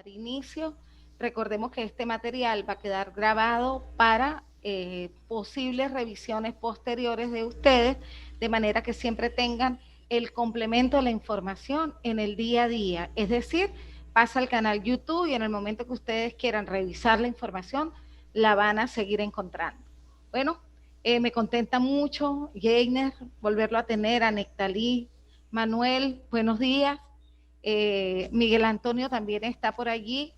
dar inicio. Recordemos que este material va a quedar grabado para posibles revisiones posteriores de ustedes, de manera que siempre tengan el complemento de la información en el día a día. Es decir, pasa al canal YouTube y en el momento que ustedes quieran revisar la información, la van a seguir encontrando. Bueno, me contenta mucho, Jainer, volverlo a tener, a Nectalí, Manuel, buenos días. Miguel Antonio también está por allí.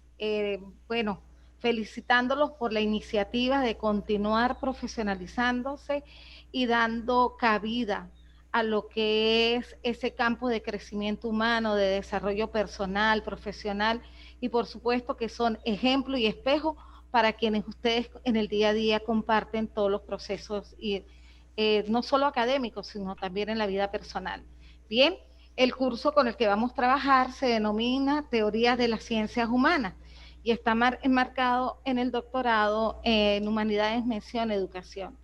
Bueno, felicitándolos por la iniciativa de continuar profesionalizándose y dando cabida a lo que es ese campo de crecimiento humano, de desarrollo personal, profesional, y por supuesto que son ejemplo y espejo para quienes ustedes en el día a día comparten todos los procesos, y no solo académicos, sino también en la vida personal. Bien, el curso con el que vamos a trabajar se denomina Teorías de las Ciencias Humanas y está enmarcado en el doctorado en Humanidades, Mención, Educación.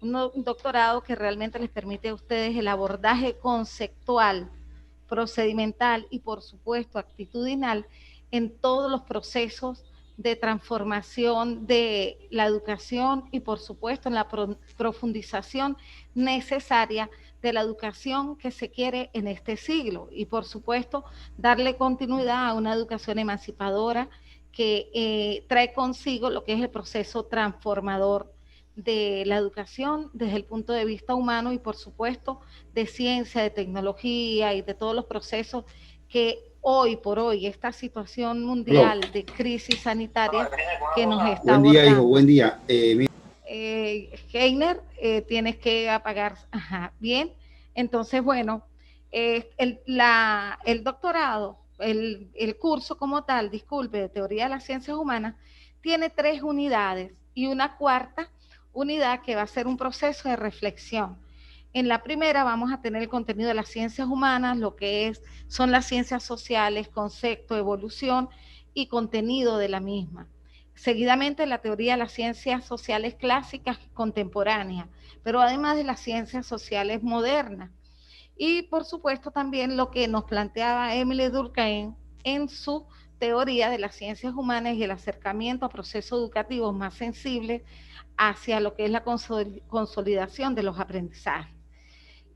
Un doctorado que realmente les permite a ustedes el abordaje conceptual, procedimental y por supuesto actitudinal en todos los procesos de transformación de la educación y por supuesto en la profundización necesaria de la educación que se quiere en este siglo y por supuesto darle continuidad a una educación emancipadora que trae consigo lo que es el proceso transformador de la educación desde el punto de vista humano y por supuesto de ciencia, de tecnología y de todos los procesos que hoy por hoy esta situación mundial de crisis sanitaria que nos está Buen día, hijo, abordando. buen día. Heiner, tienes que apagar, ajá, bien, entonces bueno, el doctorado, el curso como tal, disculpe, de Teoría de las Ciencias Humanas, tiene 3 unidades y una cuarta unidad que va a ser un proceso de reflexión. En la primera vamos a tener el contenido de las ciencias humanas, lo que son las ciencias sociales, concepto, evolución y contenido de la misma. Seguidamente la teoría de las ciencias sociales clásicas contemporáneas, pero además de las ciencias sociales modernas. Y por supuesto también lo que nos planteaba Emile Durkheim en su teoría de las ciencias humanas y el acercamiento a procesos educativos más sensibles hacia lo que es la consolidación de los aprendizajes.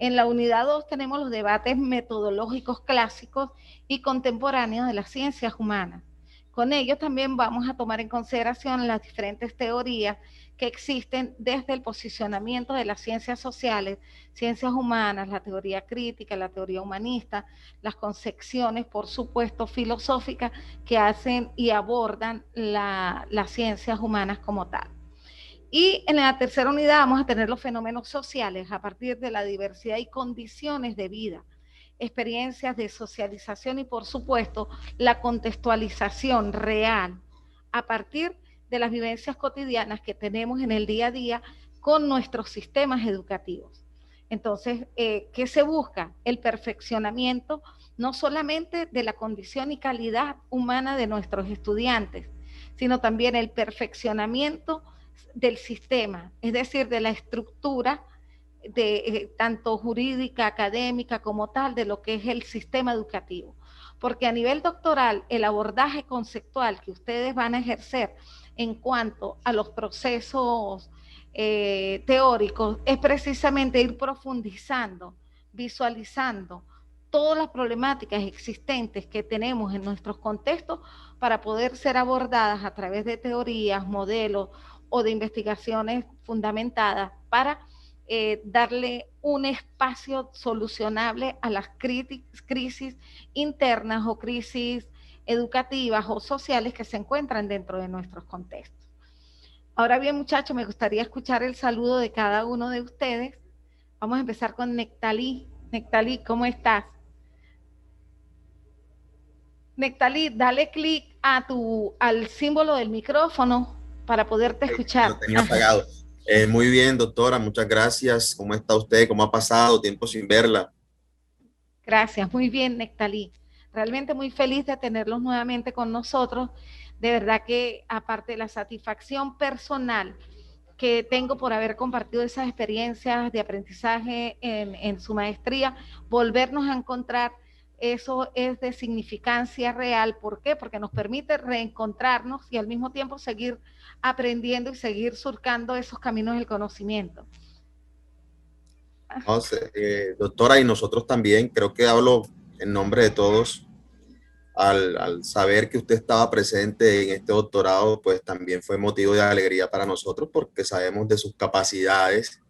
En la unidad 2 tenemos los debates metodológicos clásicos y contemporáneos de las ciencias humanas. Con ello también vamos a tomar en consideración las diferentes teorías que existen desde el posicionamiento de las ciencias sociales, ciencias humanas, la teoría crítica, la teoría humanista, las concepciones, por supuesto, filosóficas que hacen y abordan las ciencias humanas como tal. Y en la tercera unidad vamos a tener los fenómenos sociales a partir de la diversidad y condiciones de vida, experiencias de socialización y por supuesto la contextualización real a partir de las vivencias cotidianas que tenemos en el día a día con nuestros sistemas educativos. Entonces, ¿qué se busca? El perfeccionamiento no solamente de la condición y calidad humana de nuestros estudiantes, sino también el perfeccionamiento del sistema, es decir, de la estructura tanto jurídica, académica como tal, de lo que es el sistema educativo. Porque a nivel doctoral, el abordaje conceptual que ustedes van a ejercer en cuanto a los procesos teóricos es precisamente ir profundizando, visualizando todas las problemáticas existentes que tenemos en nuestros contextos para poder ser abordadas a través de teorías, modelos o de investigaciones fundamentadas para darle un espacio solucionable a las crisis internas o crisis educativas o sociales que se encuentran dentro de nuestros contextos. Ahora bien, muchachos, me gustaría escuchar el saludo de cada uno de ustedes. Vamos a empezar con Nectalí. Nectalí, ¿cómo estás? Nectalí, dale clic al símbolo del micrófono para poderte escuchar. Lo tenía Ajá. apagado. Muy bien, doctora, muchas gracias. ¿Cómo está usted? ¿Cómo ha pasado? Tiempo sin verla. Gracias, muy bien, Nectalí. Realmente muy feliz de tenerlos nuevamente con nosotros. De verdad que aparte de la satisfacción personal que tengo por haber compartido esas experiencias de aprendizaje en su maestría, volvernos a encontrar eso es de significancia real. ¿Por qué? Porque nos permite reencontrarnos y al mismo tiempo seguir aprendiendo y seguir surcando esos caminos del conocimiento. No sé, doctora, y nosotros también, creo que hablo en nombre de todos, al saber que usted estaba presente en este doctorado, pues también fue motivo de alegría para nosotros porque sabemos de sus capacidades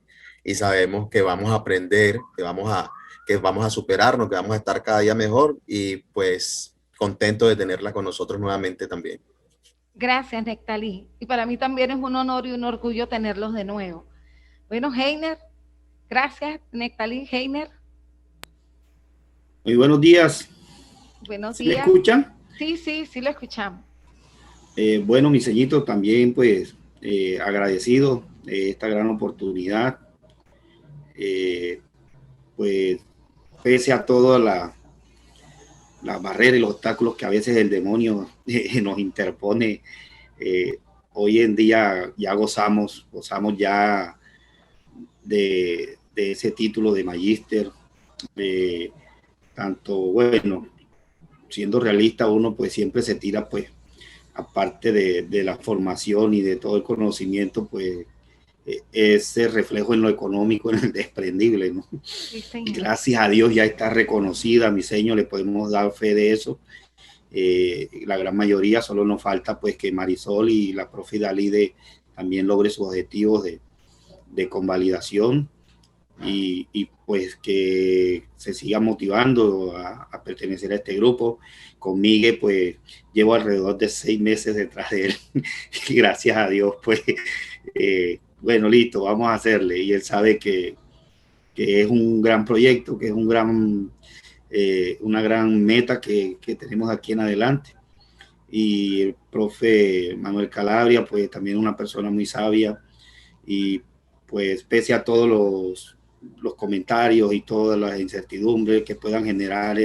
y sabemos que vamos a aprender, que vamos a superarnos, que vamos a estar cada día mejor y pues contento de tenerla con nosotros nuevamente también. Gracias, Nectalí. Y para mí también es un honor y un orgullo tenerlos de nuevo. Bueno, Heiner, gracias, Nectalí, Heiner. Muy buenos días. Buenos ¿Sí me días. escuchan? Sí, lo escuchamos. Bueno, mi ceñito, también pues agradecido de esta gran oportunidad. Pues pese a todas las barreras y los obstáculos que a veces el demonio nos interpone, hoy en día ya gozamos ya de ese título de magíster. Tanto, bueno, siendo realista, uno pues siempre se tira pues aparte de la formación y de todo el conocimiento, pues ese reflejo en lo económico, en el desprendible, ¿no? Sí, Y gracias a Dios ya está reconocida, mi señor, le podemos dar fe de eso. La gran mayoría, solo nos falta pues que Marisol y la profe Dalí también logre sus objetivos de convalidación y pues que se siga motivando a pertenecer a este grupo. Con Miguel pues llevo alrededor de 6 meses detrás de él y gracias a Dios pues bueno, listo, vamos a hacerle, y él sabe que es un gran proyecto, que es una gran meta que tenemos aquí en adelante. Y el profe Manuel Calabria pues también una persona muy sabia, y pues pese a todos los comentarios y todas las incertidumbres que puedan generar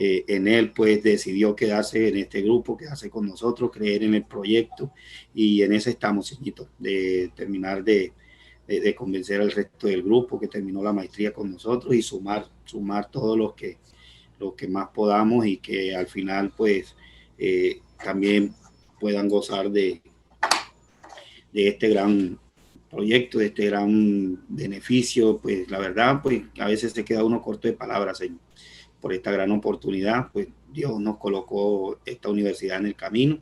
en él, pues decidió quedarse en este grupo, quedarse con nosotros, creer en el proyecto, y en ese estamos, señorito, de terminar de convencer al resto del grupo que terminó la maestría con nosotros y sumar todos los que más podamos, y que al final pues también puedan gozar de este gran proyecto, de este gran beneficio. Pues la verdad, pues a veces se queda uno corto de palabras, señor, por esta gran oportunidad. Pues Dios nos colocó esta universidad en el camino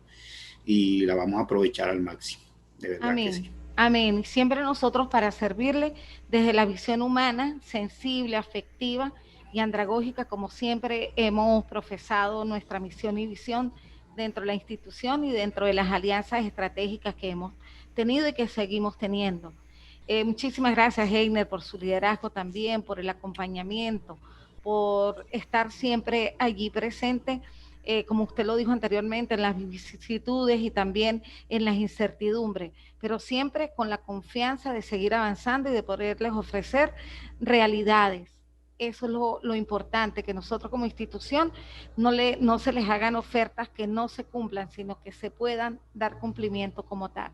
y la vamos a aprovechar al máximo, de verdad. Amén. Que sí. Amén. Siempre nosotros para servirle desde la visión humana, sensible, afectiva y andragógica, como siempre hemos profesado nuestra misión y visión dentro de la institución y dentro de las alianzas estratégicas que hemos tenido y que seguimos teniendo. Muchísimas gracias, Heiner, por su liderazgo también, por el acompañamiento, por estar siempre allí presente, como usted lo dijo anteriormente, en las vicisitudes y también en las incertidumbres, pero siempre con la confianza de seguir avanzando y de poderles ofrecer realidades. Eso es lo importante, que nosotros como institución no se les hagan ofertas que no se cumplan, sino que se puedan dar cumplimiento como tal.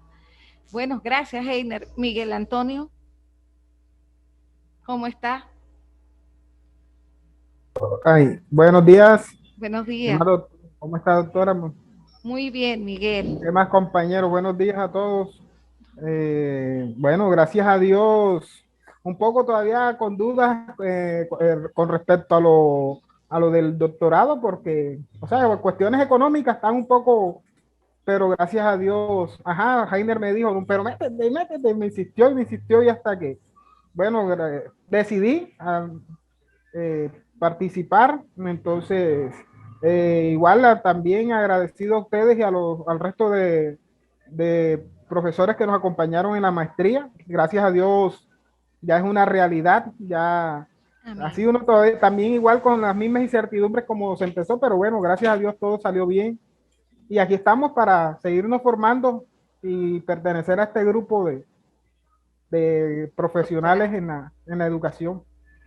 Bueno, gracias, Heiner. Miguel Antonio, ¿cómo está? Ay, buenos días. Buenos días. ¿Cómo está, doctora? Muy bien, Miguel. ¿Qué más, compañeros? Buenos días a todos. Bueno, gracias a Dios, un poco todavía con dudas con respecto a lo del doctorado, porque, o sea, cuestiones económicas están un poco, pero gracias a Dios, ajá, Heiner me dijo, pero métete, me insistió y hasta que, bueno, decidí participar. Entonces, igual también agradecido a ustedes y al resto de profesores que nos acompañaron en la maestría. Gracias a Dios ya es una realidad, ya ha sido uno todavía, también igual con las mismas incertidumbres como se empezó, pero bueno, gracias a Dios todo salió bien. Y aquí estamos para seguirnos formando y pertenecer a este grupo de profesionales en la educación.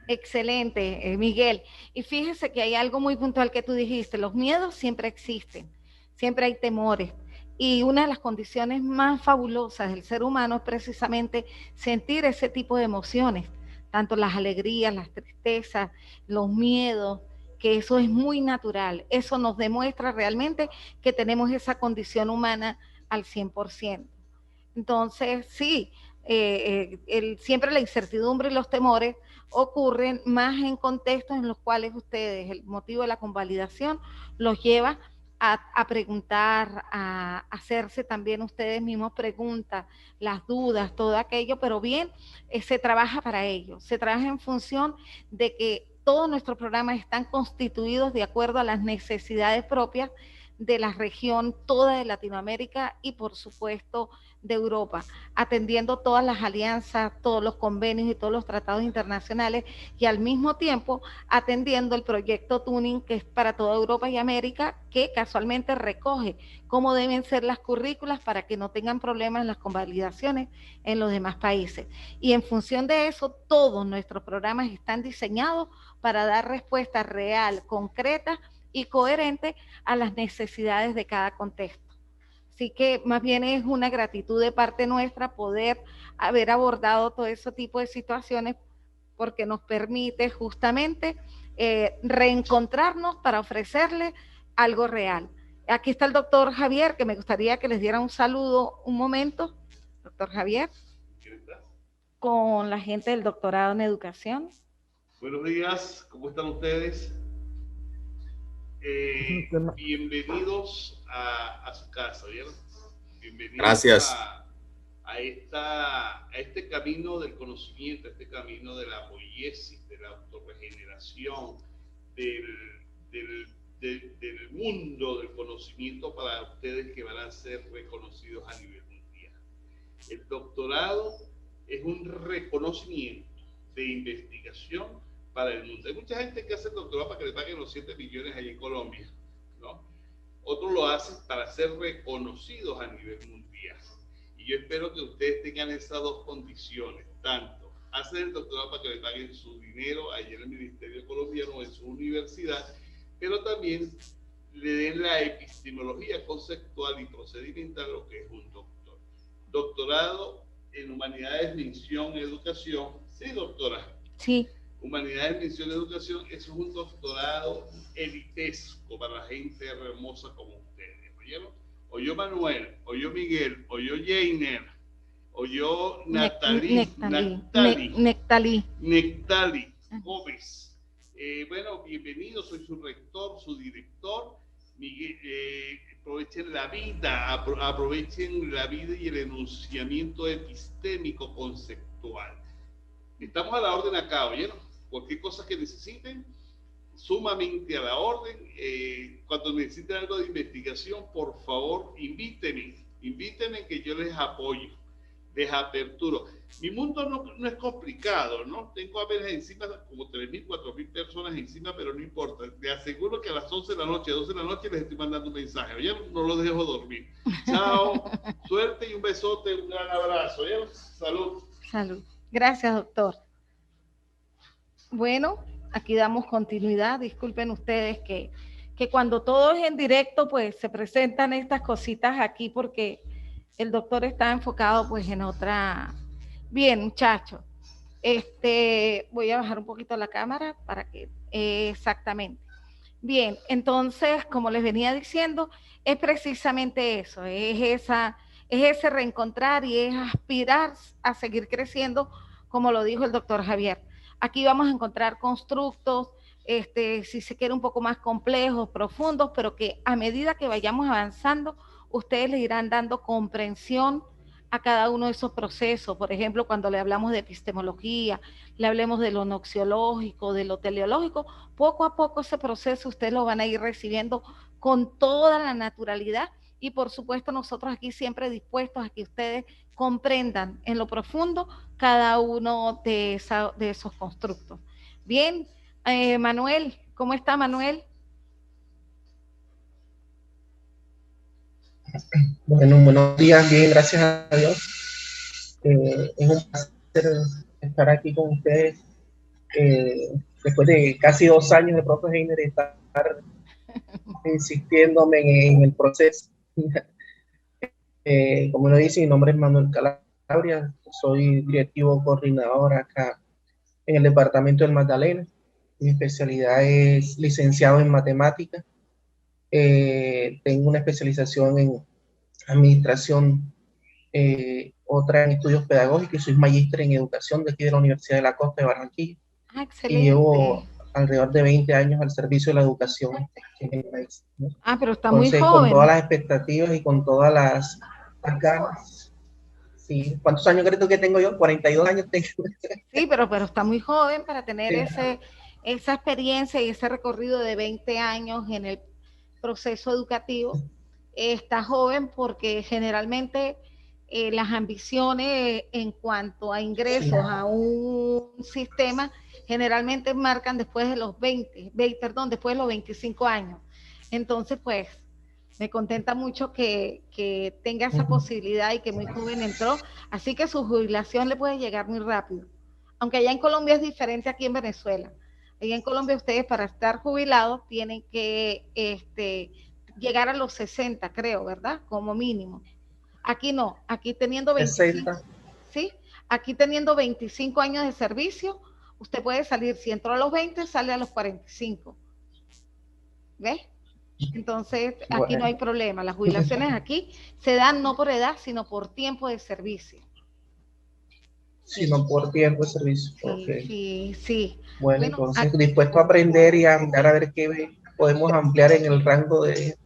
Excelente, Miguel. Y fíjese que hay algo muy puntual que tú dijiste, los miedos siempre existen, siempre hay temores. Y una de las condiciones más fabulosas del ser humano es precisamente sentir ese tipo de emociones, tanto las alegrías, las tristezas, los miedos, que eso es muy natural. Eso nos demuestra realmente que tenemos esa condición humana al 100%. Entonces, sí, siempre la incertidumbre y los temores ocurren más en contextos en los cuales ustedes, el motivo de la convalidación, los lleva a preguntar, a hacerse también ustedes mismos preguntas, las dudas, todo aquello, pero bien, se trabaja para ello, se trabaja en función de que todos nuestros programas están constituidos de acuerdo a las necesidades propias de la región toda de Latinoamérica y por supuesto de Europa, atendiendo todas las alianzas, todos los convenios y todos los tratados internacionales y al mismo tiempo atendiendo el proyecto Tuning que es para toda Europa y América, que casualmente recoge cómo deben ser las currículas para que no tengan problemas en las convalidaciones en los demás países. Y en función de eso, todos nuestros programas están diseñados para dar respuesta real, concreta y coherente a las necesidades de cada contexto. Así que más bien es una gratitud de parte nuestra poder haber abordado todo ese tipo de situaciones porque nos permite justamente reencontrarnos para ofrecerle algo real. Aquí está el doctor Javier, que me gustaría que les diera un saludo un momento. Doctor Javier, con la gente del doctorado en educación. Buenos días, ¿cómo están ustedes? Bienvenidos a su casa, ¿vieron? Bienvenidos. Gracias. A este camino del conocimiento, a este camino de la poiesis, de la autorregeneración, del mundo del conocimiento para ustedes que van a ser reconocidos a nivel mundial. El doctorado es un reconocimiento de investigación para el mundo. Hay mucha gente que hace el doctorado para que le paguen los 7 millones allá en Colombia, ¿no? Otros lo hacen para ser reconocidos a nivel mundial. Y yo espero que ustedes tengan esas dos condiciones, tanto hacer el doctorado para que le paguen su dinero allá en el Ministerio colombiano o en su universidad, pero también le den la epistemología conceptual y procedimental lo que es un doctor. Doctorado en Humanidades, Mención, Educación. Sí, doctora. Sí. Humanidades, Mención, Educación, eso es un doctorado elitesco para la gente hermosa como ustedes, ¿oyeron? O yo Manuel, o yo Miguel, o yo Jainer, o yo Nectalí Gómez. Bueno, bienvenidos, soy su rector, su director. Miguel, aprovechen la vida y el enunciamiento epistémico conceptual. Estamos a la orden acá, ¿oyeron? Cualquier cosa que necesiten, sumamente a la orden. Cuando necesiten algo de investigación, por favor, invítenme que yo les apoyo, les aperturo. Mi mundo no es complicado, ¿no? Tengo a veces encima como 3.000, 4.000 personas encima, pero no importa. Les aseguro que a las 11 de la noche, 12 de la noche les estoy mandando un mensaje. Oye, no los dejo dormir. Chao, suerte y un besote, un gran abrazo. Oye, salud. Salud. Gracias, doctor. Bueno, aquí damos continuidad. Disculpen ustedes que cuando todo es en directo, pues se presentan estas cositas aquí porque el doctor está enfocado pues en otra. Bien, muchachos. Voy a bajar un poquito la cámara para que exactamente. Bien, entonces, como les venía diciendo, es precisamente eso, es ese reencontrar y es aspirar a seguir creciendo, como lo dijo el doctor Javier. Aquí vamos a encontrar constructos, si se quiere un poco más complejos, profundos, pero que a medida que vayamos avanzando, ustedes le irán dando comprensión a cada uno de esos procesos. Por ejemplo, cuando le hablamos de epistemología, le hablemos de lo noxiológico, de lo teleológico, poco a poco ese proceso ustedes lo van a ir recibiendo con toda la naturalidad y por supuesto nosotros aquí siempre dispuestos a que ustedes comprendan en lo profundo cada uno de esos constructos. Bien, Manuel, ¿cómo está Manuel? Bueno, buenos días, bien, gracias a Dios. Es un placer estar aquí con ustedes después de casi 2 años de profe Heiner, estar insistiéndome en el proceso. Como lo dice, mi nombre es Manuel Calabria, soy directivo coordinador acá en el departamento del Magdalena. Mi especialidad es licenciado en matemáticas. Tengo una especialización en administración, otra en estudios pedagógicos, y soy magíster en educación de aquí de la Universidad de la Costa de Barranquilla. Ah, Y excelente. llevo alrededor de 20 años al servicio de la educación en el país, ¿no? Ah, pero está muy Entonces, joven. con todas las expectativas y con todas las ganas. Sí. ¿Cuántos años crees tú que tengo yo? 42 años tengo. Sí, pero está muy joven para tener Sí. esa experiencia y ese recorrido de 20 años en el proceso educativo. Está joven porque generalmente las ambiciones en cuanto a ingresos Sí. a un sistema generalmente marcan después de los después de los 25 años. Entonces, pues, me contenta mucho que tenga esa posibilidad y que muy joven entró, así que su jubilación le puede llegar muy rápido. Aunque allá en Colombia es diferente aquí en Venezuela. Allá en Colombia ustedes para estar jubilados tienen que llegar a los 60, creo, ¿verdad? Como mínimo. Aquí no, aquí teniendo 25, 60. ¿sí? Aquí teniendo 25 años de servicio, usted puede salir, si entró a los 20, sale a los 45. ¿Ves? Entonces, aquí no hay problema. Las jubilaciones aquí se dan no por edad, sino por tiempo de servicio. Sí. Sino por tiempo de servicio. Sí, Okay. sí. Bueno, entonces dispuesto a aprender y a mirar a ver qué podemos ampliar en el rango de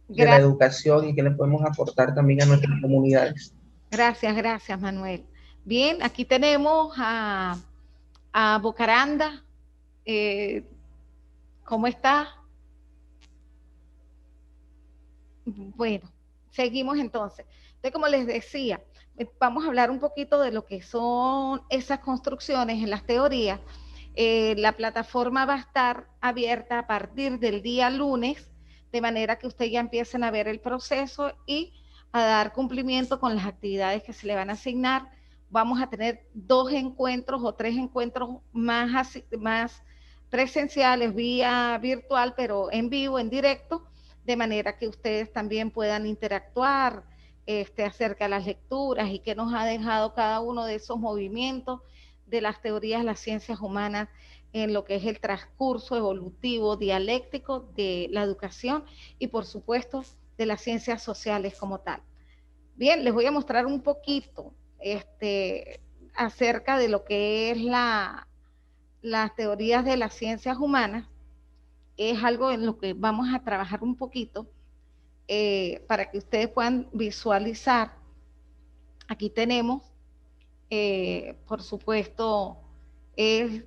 la educación y qué le podemos aportar también a nuestras comunidades. Gracias, Manuel. Bien, aquí tenemos a Bocaranda. ¿Cómo está? Bueno, seguimos entonces. Entonces, como les decía, vamos a hablar un poquito de lo que son esas construcciones en las teorías. La plataforma va a estar abierta a partir del día lunes, de manera que ustedes ya empiecen a ver el proceso y a dar cumplimiento con las actividades que se le van a asignar. Vamos a tener 2 encuentros o 3 encuentros más presenciales, vía virtual, pero en vivo, en directo, de manera que ustedes también puedan interactuar acerca de las lecturas y qué nos ha dejado cada uno de esos movimientos de las teorías de las ciencias humanas en lo que es el transcurso evolutivo dialéctico de la educación y por supuesto de las ciencias sociales como tal. Bien, les voy a mostrar un poquito acerca de lo que es las teorías de las ciencias humanas. Es algo en lo que vamos a trabajar un poquito para que ustedes puedan visualizar. Aquí tenemos, por supuesto, es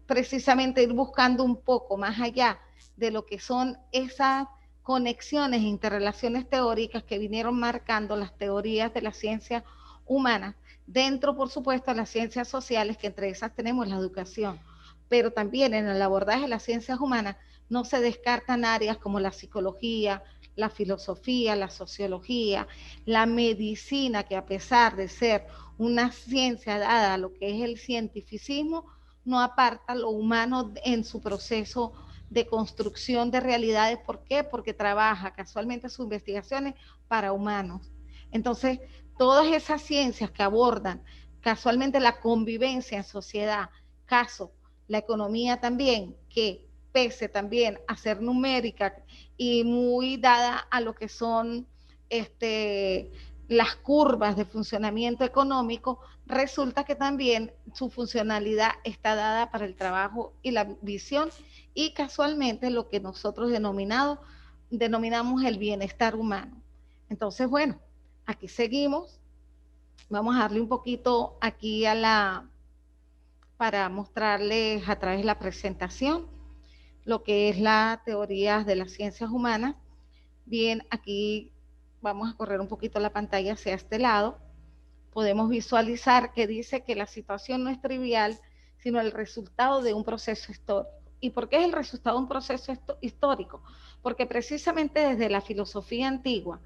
precisamente ir buscando un poco más allá de lo que son esas conexiones e interrelaciones teóricas que vinieron marcando las teorías de las ciencias humanas, dentro, por supuesto, de las ciencias sociales, que entre esas tenemos la educación, pero también en el abordaje de las ciencias humanas no se descartan áreas como la psicología, la filosofía, la sociología, la medicina, que a pesar de ser una ciencia dada a lo que es el cientificismo, no aparta lo humano en su proceso de construcción de realidades. ¿Por qué? Porque trabaja casualmente sus investigaciones para humanos. Entonces, todas esas ciencias que abordan casualmente la convivencia en sociedad, caso la economía también, que pese también a ser numérica y muy dada a lo que son las curvas de funcionamiento económico, resulta que también su funcionalidad está dada para el trabajo y la visión y casualmente lo que nosotros denominamos el bienestar humano. Entonces, bueno, aquí seguimos. Vamos a darle un poquito aquí para mostrarles a través de la presentación lo que es la teoría de las ciencias humanas. Bien, aquí vamos a correr un poquito la pantalla hacia este lado. Podemos visualizar que dice que la situación no es trivial, sino el resultado de un proceso histórico. ¿Y por qué es el resultado de un proceso histórico? Porque precisamente desde la filosofía antigua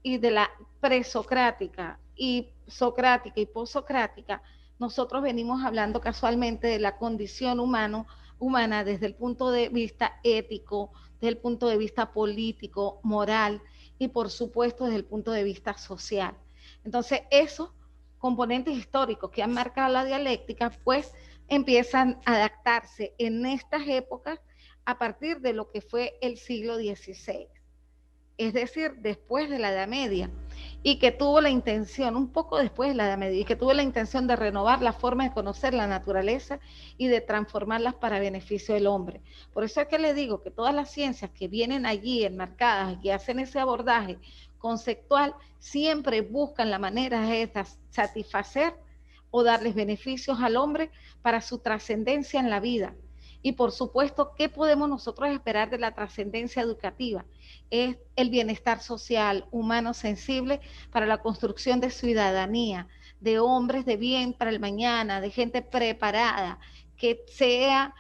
y de la presocrática y socrática y posocrática, nosotros venimos hablando casualmente de la condición humana desde el punto de vista ético, desde el punto de vista político, moral y por supuesto desde el punto de vista social. Entonces, esos componentes históricos que han marcado la dialéctica, pues empiezan a adaptarse en estas épocas a partir de lo que fue el siglo XVI, es decir, después de la Edad Media, y que tuvo la intención, un poco después de la Edad Media, y que tuvo la intención de renovar la forma de conocer la naturaleza y de transformarlas para beneficio del hombre. Por eso es que le digo que todas las ciencias que vienen allí enmarcadas y que hacen ese abordaje conceptual, siempre buscan la manera de satisfacer o darles beneficios al hombre para su trascendencia en la vida. Y por supuesto, ¿qué podemos nosotros esperar de la trascendencia educativa? Es el bienestar social, humano, sensible para la construcción de ciudadanía, de hombres de bien para el mañana, de gente preparada, que sea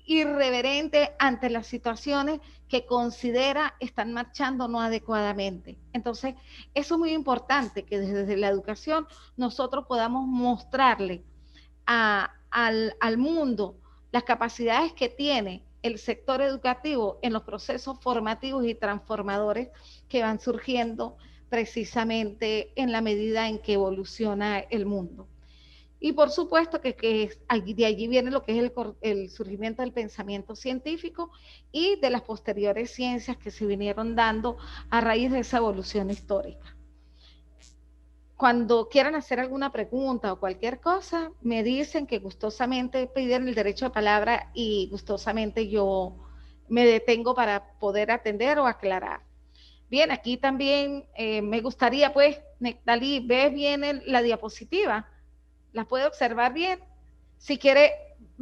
irreverente ante las situaciones que considera están marchando no adecuadamente. Entonces, eso es muy importante, que desde la educación nosotros podamos mostrarle al mundo las capacidades que tiene el sector educativo en los procesos formativos y transformadores que van surgiendo precisamente en la medida en que evoluciona el mundo. Y por supuesto que de allí viene lo que es el surgimiento del pensamiento científico y de las posteriores ciencias que se vinieron dando a raíz de esa evolución histórica. Cuando quieran hacer alguna pregunta o cualquier cosa, me dicen, que gustosamente piden el derecho de palabra y gustosamente yo me detengo para poder atender o aclarar. Bien, aquí también me gustaría, pues, Nectalí, ¿ves bien la diapositiva? ¿La puede observar bien? Si quiere...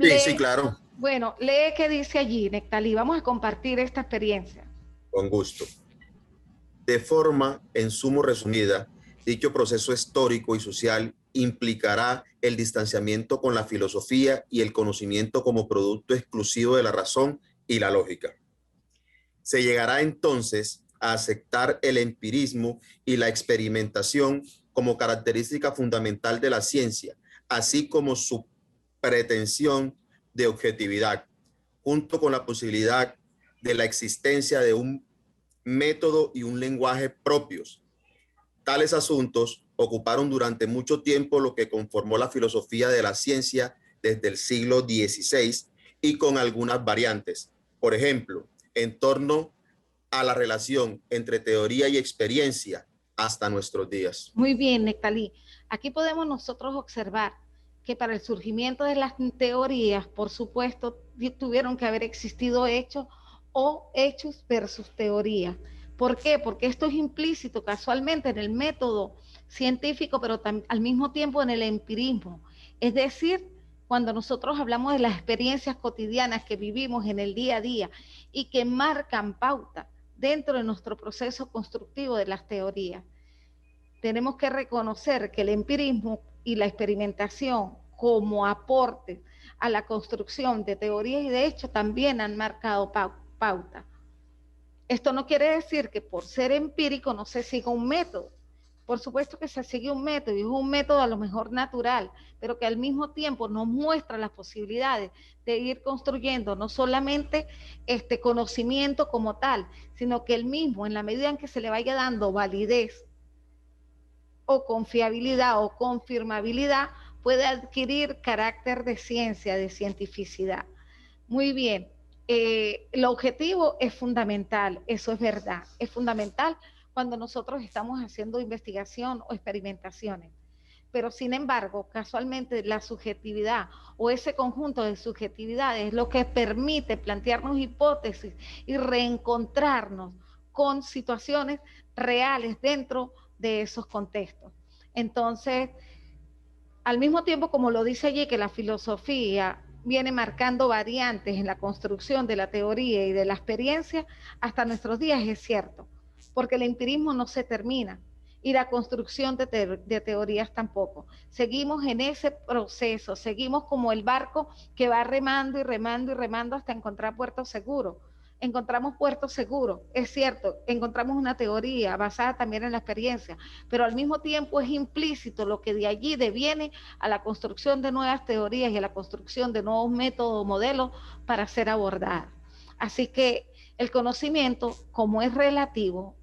Sí, sí, claro. Bueno, lee qué dice allí, Nectalí. Vamos a compartir esta experiencia. Con gusto. De forma, en sumo resumida, dicho proceso histórico y social implicará el distanciamiento con la filosofía y el conocimiento como producto exclusivo de la razón y la lógica. Se llegará entonces a aceptar el empirismo y la experimentación como característica fundamental de la ciencia, así como su pretensión de objetividad, junto con la posibilidad de la existencia de un método y un lenguaje propios. Tales asuntos ocuparon durante mucho tiempo lo que conformó la filosofía de la ciencia desde el siglo XVI y con algunas variantes. Por ejemplo, en torno a la relación entre teoría y experiencia hasta nuestros días. Muy bien, Nectalí. Aquí podemos nosotros observar que para el surgimiento de las teorías, por supuesto, tuvieron que haber existido hechos o hechos versus teoría. ¿Por qué? Porque esto es implícito casualmente en el método científico, pero al mismo tiempo en el empirismo. Es decir, cuando nosotros hablamos de las experiencias cotidianas que vivimos en el día a día y que marcan pauta dentro de nuestro proceso constructivo de las teorías, tenemos que reconocer que el empirismo y la experimentación como aporte a la construcción de teorías y de hechos también han marcado pauta. Esto no quiere decir que por ser empírico no se siga un método. Por supuesto que se sigue un método, y es un método a lo mejor natural, pero que al mismo tiempo nos muestra las posibilidades de ir construyendo no solamente este conocimiento como tal, sino que el mismo, en la medida en que se le vaya dando validez o confiabilidad o confirmabilidad, puede adquirir carácter de ciencia, de cientificidad. Muy bien. El objetivo es fundamental, eso es verdad, es fundamental cuando nosotros estamos haciendo investigación o experimentaciones, pero sin embargo, casualmente la subjetividad o ese conjunto de subjetividades es lo que permite plantearnos hipótesis y reencontrarnos con situaciones reales dentro de esos contextos. Entonces, al mismo tiempo, como lo dice allí, que la filosofía viene marcando variantes en la construcción de la teoría y de la experiencia, hasta nuestros días es cierto, porque el empirismo no se termina y la construcción de teorías tampoco. Seguimos en ese proceso, seguimos como el barco que va remando y remando y remando hasta encontrar puerto seguro. Encontramos puerto seguro, es cierto, encontramos una teoría basada también en la experiencia, pero al mismo tiempo es implícito lo que de allí deviene a la construcción de nuevas teorías y a la construcción de nuevos métodos o modelos para ser abordadas. Así que el conocimiento, como es relativo,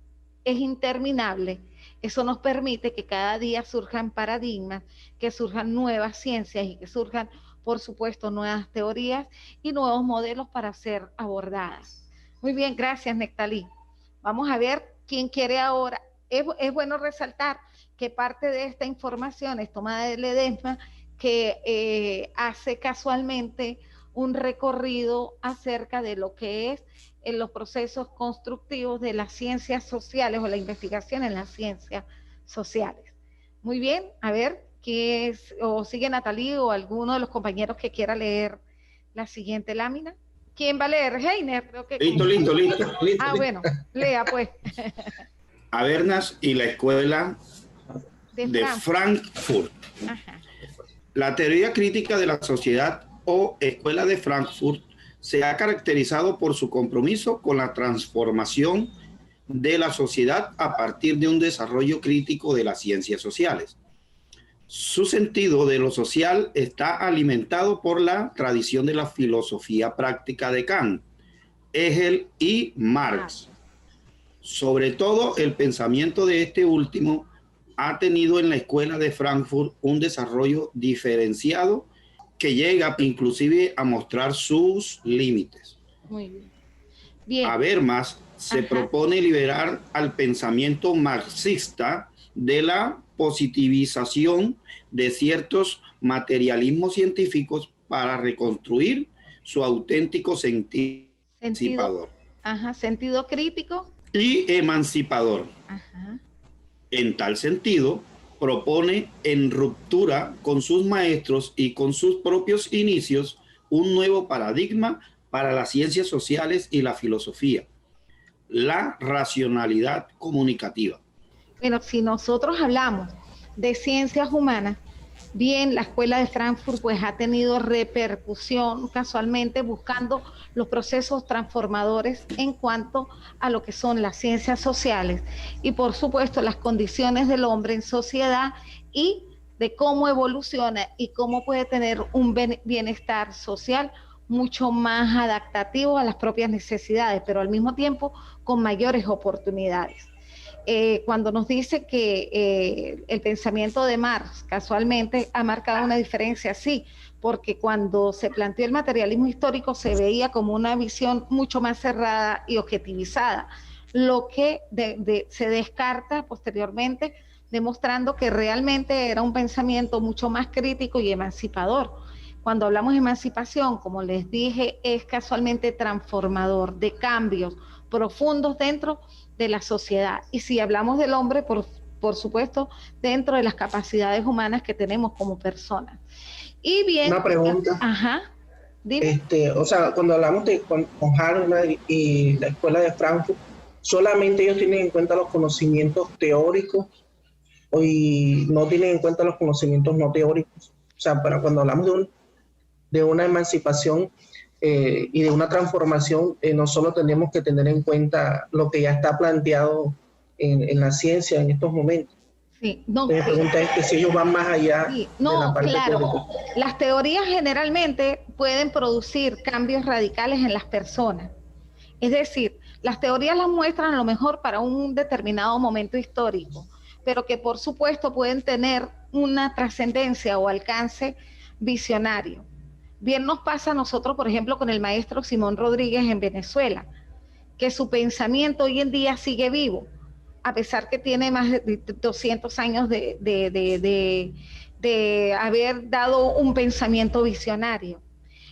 es interminable. Eso nos permite que cada día surjan paradigmas, que surjan nuevas ciencias y que surjan por supuesto, nuevas teorías y nuevos modelos para ser abordadas. Muy bien, gracias, Nectalí. Vamos a ver quién quiere ahora. Es bueno resaltar que parte de esta información es tomada de Ledesma, que hace casualmente un recorrido acerca de lo que es en los procesos constructivos de las ciencias sociales o la investigación en las ciencias sociales. Muy bien, a ver, ¿qué es? O sigue Natalie o alguno de los compañeros que quiera leer la siguiente lámina. ¿Quién va a leer? Heiner, creo que... Listo. Ah, bueno, lea pues. Habermas y la escuela de Frankfurt. Ajá. La teoría crítica de la sociedad o escuela de Frankfurt se ha caracterizado por su compromiso con la transformación de la sociedad a partir de un desarrollo crítico de las ciencias sociales. Su sentido de lo social está alimentado por la tradición de la filosofía práctica de Kant, Hegel y Marx. Sobre todo, el pensamiento de este último ha tenido en la escuela de Frankfurt un desarrollo diferenciado que llega inclusive a mostrar sus límites. Muy bien. Bien. Habermas se propone liberar al pensamiento marxista de la positivización de ciertos materialismos científicos para reconstruir su auténtico sentido sentido crítico y emancipador. Ajá. En tal sentido, propone en ruptura con sus maestros y con sus propios inicios un nuevo paradigma para las ciencias sociales y la filosofía, la racionalidad comunicativa. Bueno, si nosotros hablamos de ciencias humanas, bien, la Escuela de Frankfurt pues ha tenido repercusión casualmente buscando los procesos transformadores en cuanto a lo que son las ciencias sociales y por supuesto las condiciones del hombre en sociedad y de cómo evoluciona y cómo puede tener un bienestar social mucho más adaptativo a las propias necesidades, pero al mismo tiempo con mayores oportunidades. Cuando nos dice que el pensamiento de Marx casualmente ha marcado una diferencia, sí, porque cuando se planteó el materialismo histórico se veía como una visión mucho más cerrada y objetivizada, lo que se descarta posteriormente, demostrando que realmente era un pensamiento mucho más crítico y emancipador. Cuando hablamos de emancipación, como les dije, es casualmente transformador, de cambios profundos dentro de la sociedad. Y si hablamos del hombre, por supuesto, dentro de las capacidades humanas que tenemos como personas. Y bien... Una pregunta. Ajá. Dime. O sea, cuando hablamos con Harvard y la Escuela de Frankfurt, ¿solamente ellos tienen en cuenta los conocimientos teóricos y no tienen en cuenta los conocimientos no teóricos? O sea, para cuando hablamos de una emancipación y de una transformación, no solo tenemos que tener en cuenta lo que ya está planteado en la ciencia en estos momentos. Sí, no, mi pregunta es que si ellos van más allá sí, de la parte teórica. Las teorías generalmente pueden producir cambios radicales en las personas. Es decir, las teorías las muestran a lo mejor para un determinado momento histórico, pero que por supuesto pueden tener una trascendencia o alcance visionario. Bien nos pasa a nosotros, por ejemplo, con el maestro Simón Rodríguez en Venezuela, que su pensamiento hoy en día sigue vivo, a pesar que tiene más de 200 años de haber dado un pensamiento visionario.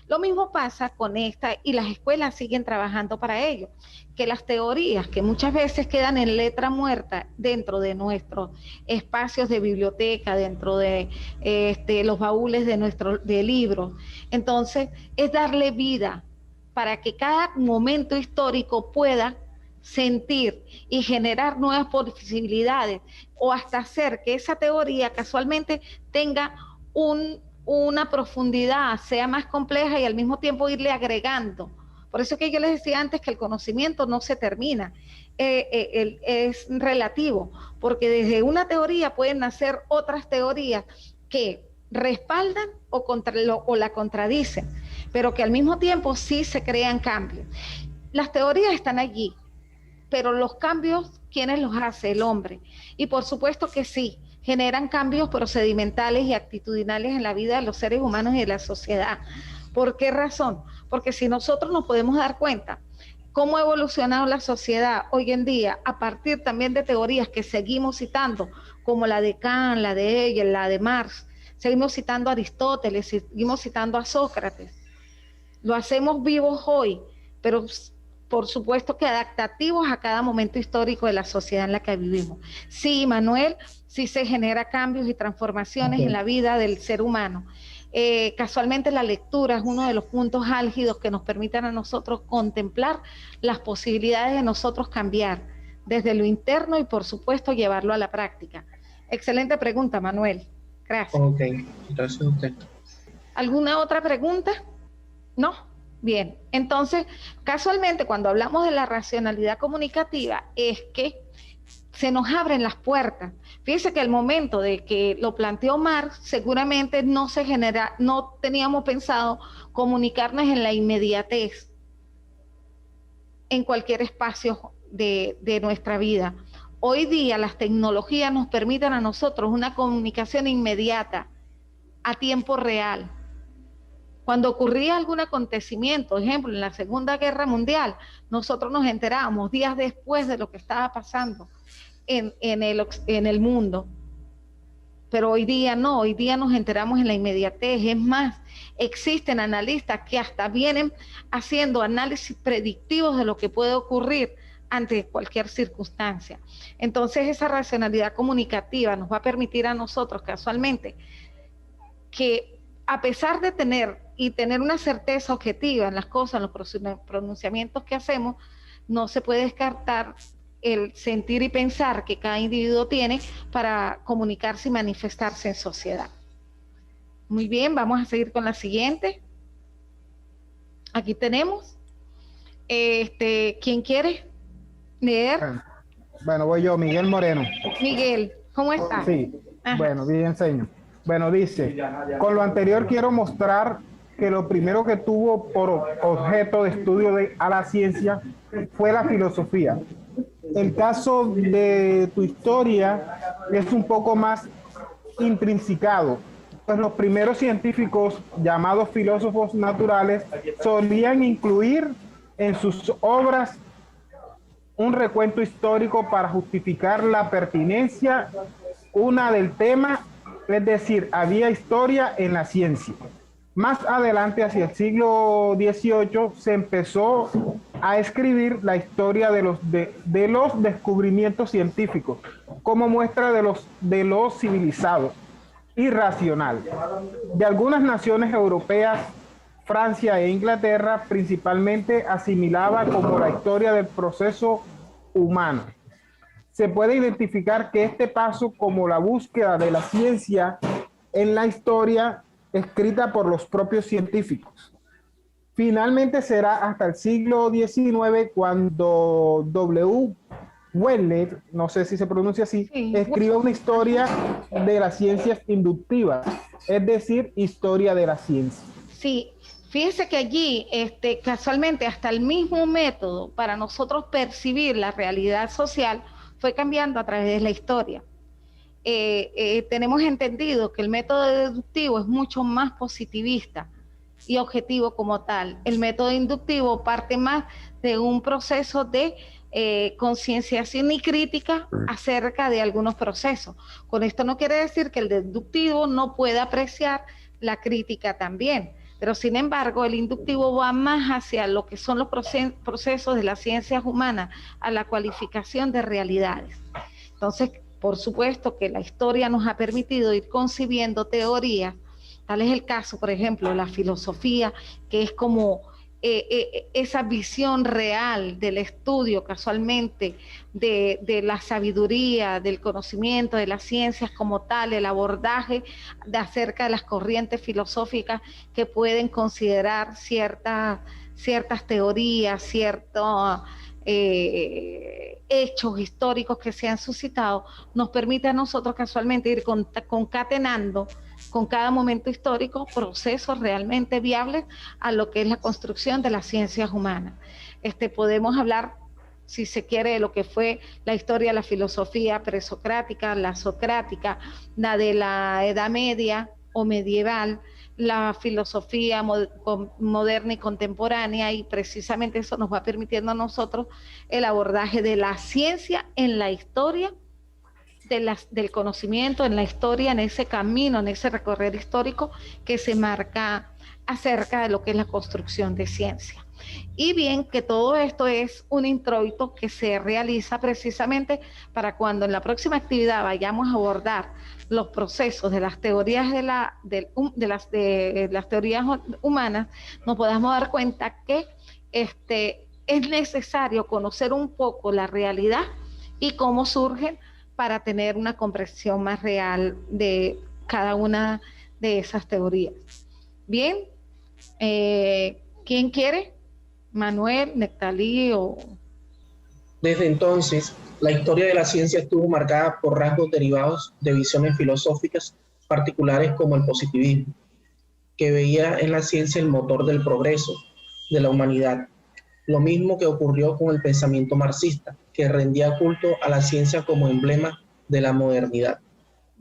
Lo mismo pasa con esta, y las escuelas siguen trabajando para ello, que las teorías que muchas veces quedan en letra muerta dentro de nuestros espacios de biblioteca, dentro de los baúles de libros, entonces es darle vida para que cada momento histórico pueda sentir y generar nuevas posibilidades, o hasta hacer que esa teoría casualmente tenga una profundidad, sea más compleja y al mismo tiempo irle agregando. Por eso que yo les decía antes que el conocimiento no se termina, es relativo, porque desde una teoría pueden nacer otras teorías que respaldan o la contradicen, pero que al mismo tiempo sí se crean cambios. Las teorías están allí, pero los cambios ¿quiénes los hace? El hombre. Y por supuesto que sí, generan cambios procedimentales y actitudinales en la vida de los seres humanos y de la sociedad. ¿Por qué razón? Porque si nosotros nos podemos dar cuenta cómo ha evolucionado la sociedad hoy en día, a partir también de teorías que seguimos citando, como la de Kant, la de Hegel, la de Marx, seguimos citando a Aristóteles, seguimos citando a Sócrates. Lo hacemos vivos hoy, pero por supuesto que adaptativos a cada momento histórico de la sociedad en la que vivimos. Sí, Manuel, sí se genera cambios y transformaciones en la vida del ser humano. Casualmente la lectura es uno de los puntos álgidos que nos permiten a nosotros contemplar las posibilidades de nosotros cambiar desde lo interno y por supuesto llevarlo a la práctica. Excelente pregunta, Manuel. Gracias. Ok, gracias a usted. ¿Alguna otra pregunta? ¿No? Bien, entonces, casualmente cuando hablamos de la racionalidad comunicativa es que se nos abren las puertas. Fíjense que el momento de que lo planteó Marx, seguramente no teníamos pensado comunicarnos en la inmediatez, en cualquier espacio de nuestra vida. Hoy día las tecnologías nos permiten a nosotros una comunicación inmediata, a tiempo real. Cuando ocurría algún acontecimiento, ejemplo, en la Segunda Guerra Mundial, nosotros nos enterábamos días después de lo que estaba pasando en el mundo. Pero hoy día no, hoy día nos enteramos en la inmediatez. Es más, existen analistas que hasta vienen haciendo análisis predictivos de lo que puede ocurrir ante cualquier circunstancia. Entonces esa racionalidad comunicativa nos va a permitir a nosotros casualmente que a pesar de tener una certeza objetiva en las cosas, en los pronunciamientos que hacemos, no se puede descartar el sentir y pensar que cada individuo tiene para comunicarse y manifestarse en sociedad. Muy bien, vamos a seguir con la siguiente. Aquí tenemos. ¿Quién quiere leer? Bueno, voy yo, Miguel Moreno. Miguel, ¿cómo estás? Sí, Ajá. Bueno, bien, señor. Bueno, dice, con lo anterior quiero mostrar que lo primero que tuvo por objeto de estudio a la ciencia fue la filosofía. El caso de tu historia es un poco más intrinsecado, pues los primeros científicos llamados filósofos naturales solían incluir en sus obras un recuento histórico para justificar la pertinencia del tema, es decir, había historia en la ciencia. Más adelante, hacia el siglo XVIII, se empezó a escribir la historia de los descubrimientos científicos como muestra de los civilizados y racional. De algunas naciones europeas, Francia e Inglaterra principalmente asimilaba como la historia del proceso humano. Se puede identificar que este paso como la búsqueda de la ciencia en la historia escrita por los propios científicos. Finalmente será hasta el siglo XIX cuando W. Wellner, no sé si se pronuncia así, sí, escribe una historia de las ciencias inductivas, es decir, historia de la ciencia. Sí, fíjese que allí, casualmente, hasta el mismo método para nosotros percibir la realidad social fue cambiando a través de la historia. Tenemos entendido que el método deductivo es mucho más positivista y objetivo como tal. El método inductivo parte más de un proceso de concienciación y crítica acerca de algunos procesos. Con esto no quiere decir que el deductivo no pueda apreciar la crítica también, pero sin embargo el inductivo va más hacia lo que son los procesos de las ciencias humanas, a la cualificación de realidades. Entonces, por supuesto que la historia nos ha permitido ir concibiendo teorías, tal es el caso, por ejemplo, de la filosofía, que es como esa visión real del estudio casualmente de la sabiduría, del conocimiento, de las ciencias como tal, el abordaje acerca de las corrientes filosóficas que pueden considerar ciertas teorías, ciertos hechos históricos que se han suscitado, nos permite a nosotros casualmente ir concatenando con cada momento histórico procesos realmente viables a lo que es la construcción de las ciencias humanas. Podemos hablar si se quiere, lo que fue la historia de la filosofía presocrática, la socrática, la de la Edad Media o medieval, la filosofía moderna y contemporánea, y precisamente eso nos va permitiendo a nosotros el abordaje de la ciencia en la historia, del conocimiento, en la historia, en ese camino, en ese recorrido histórico que se marca acerca de lo que es la construcción de ciencia. Y bien, que todo esto es un introito que se realiza precisamente para cuando en la próxima actividad vayamos a abordar los procesos de las teorías de las teorías humanas, nos podamos dar cuenta que es necesario conocer un poco la realidad y cómo surgen para tener una comprensión más real de cada una de esas teorías. Bien, ¿quién quiere? Manuel, Nectalí o... Desde entonces, la historia de la ciencia estuvo marcada por rasgos derivados de visiones filosóficas particulares como el positivismo, que veía en la ciencia el motor del progreso de la humanidad. Lo mismo que ocurrió con el pensamiento marxista, que rendía culto a la ciencia como emblema de la modernidad.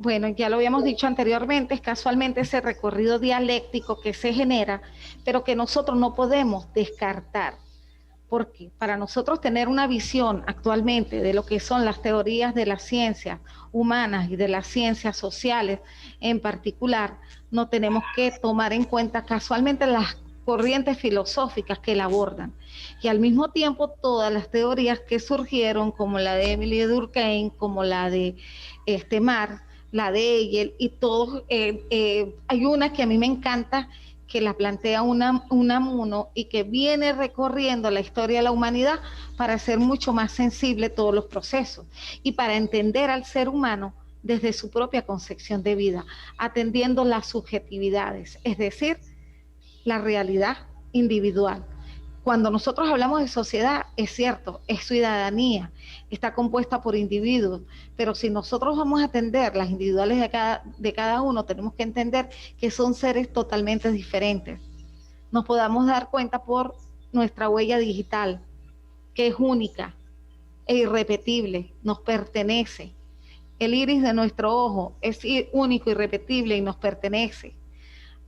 Bueno, ya lo habíamos dicho anteriormente, es casualmente ese recorrido dialéctico que se genera, pero que nosotros no podemos descartar, porque para nosotros tener una visión actualmente de lo que son las teorías de las ciencias humanas y de las ciencias sociales en particular, no tenemos que tomar en cuenta casualmente las corrientes filosóficas que la abordan, y al mismo tiempo todas las teorías que surgieron, como la de Emily Durkheim, como la de Marx, la de Hegel, y todos, hay una que a mí me encanta, que la plantea Unamuno y que viene recorriendo la historia de la humanidad para hacer mucho más sensible todos los procesos y para entender al ser humano desde su propia concepción de vida, atendiendo las subjetividades, es decir, la realidad individual. Cuando nosotros hablamos de sociedad, es cierto, es ciudadanía, está compuesta por individuos, pero si nosotros vamos a atender las individuales de cada uno, tenemos que entender que son seres totalmente diferentes. Nos podamos dar cuenta por nuestra huella digital, que es única e irrepetible, nos pertenece. El iris de nuestro ojo es único, irrepetible y nos pertenece.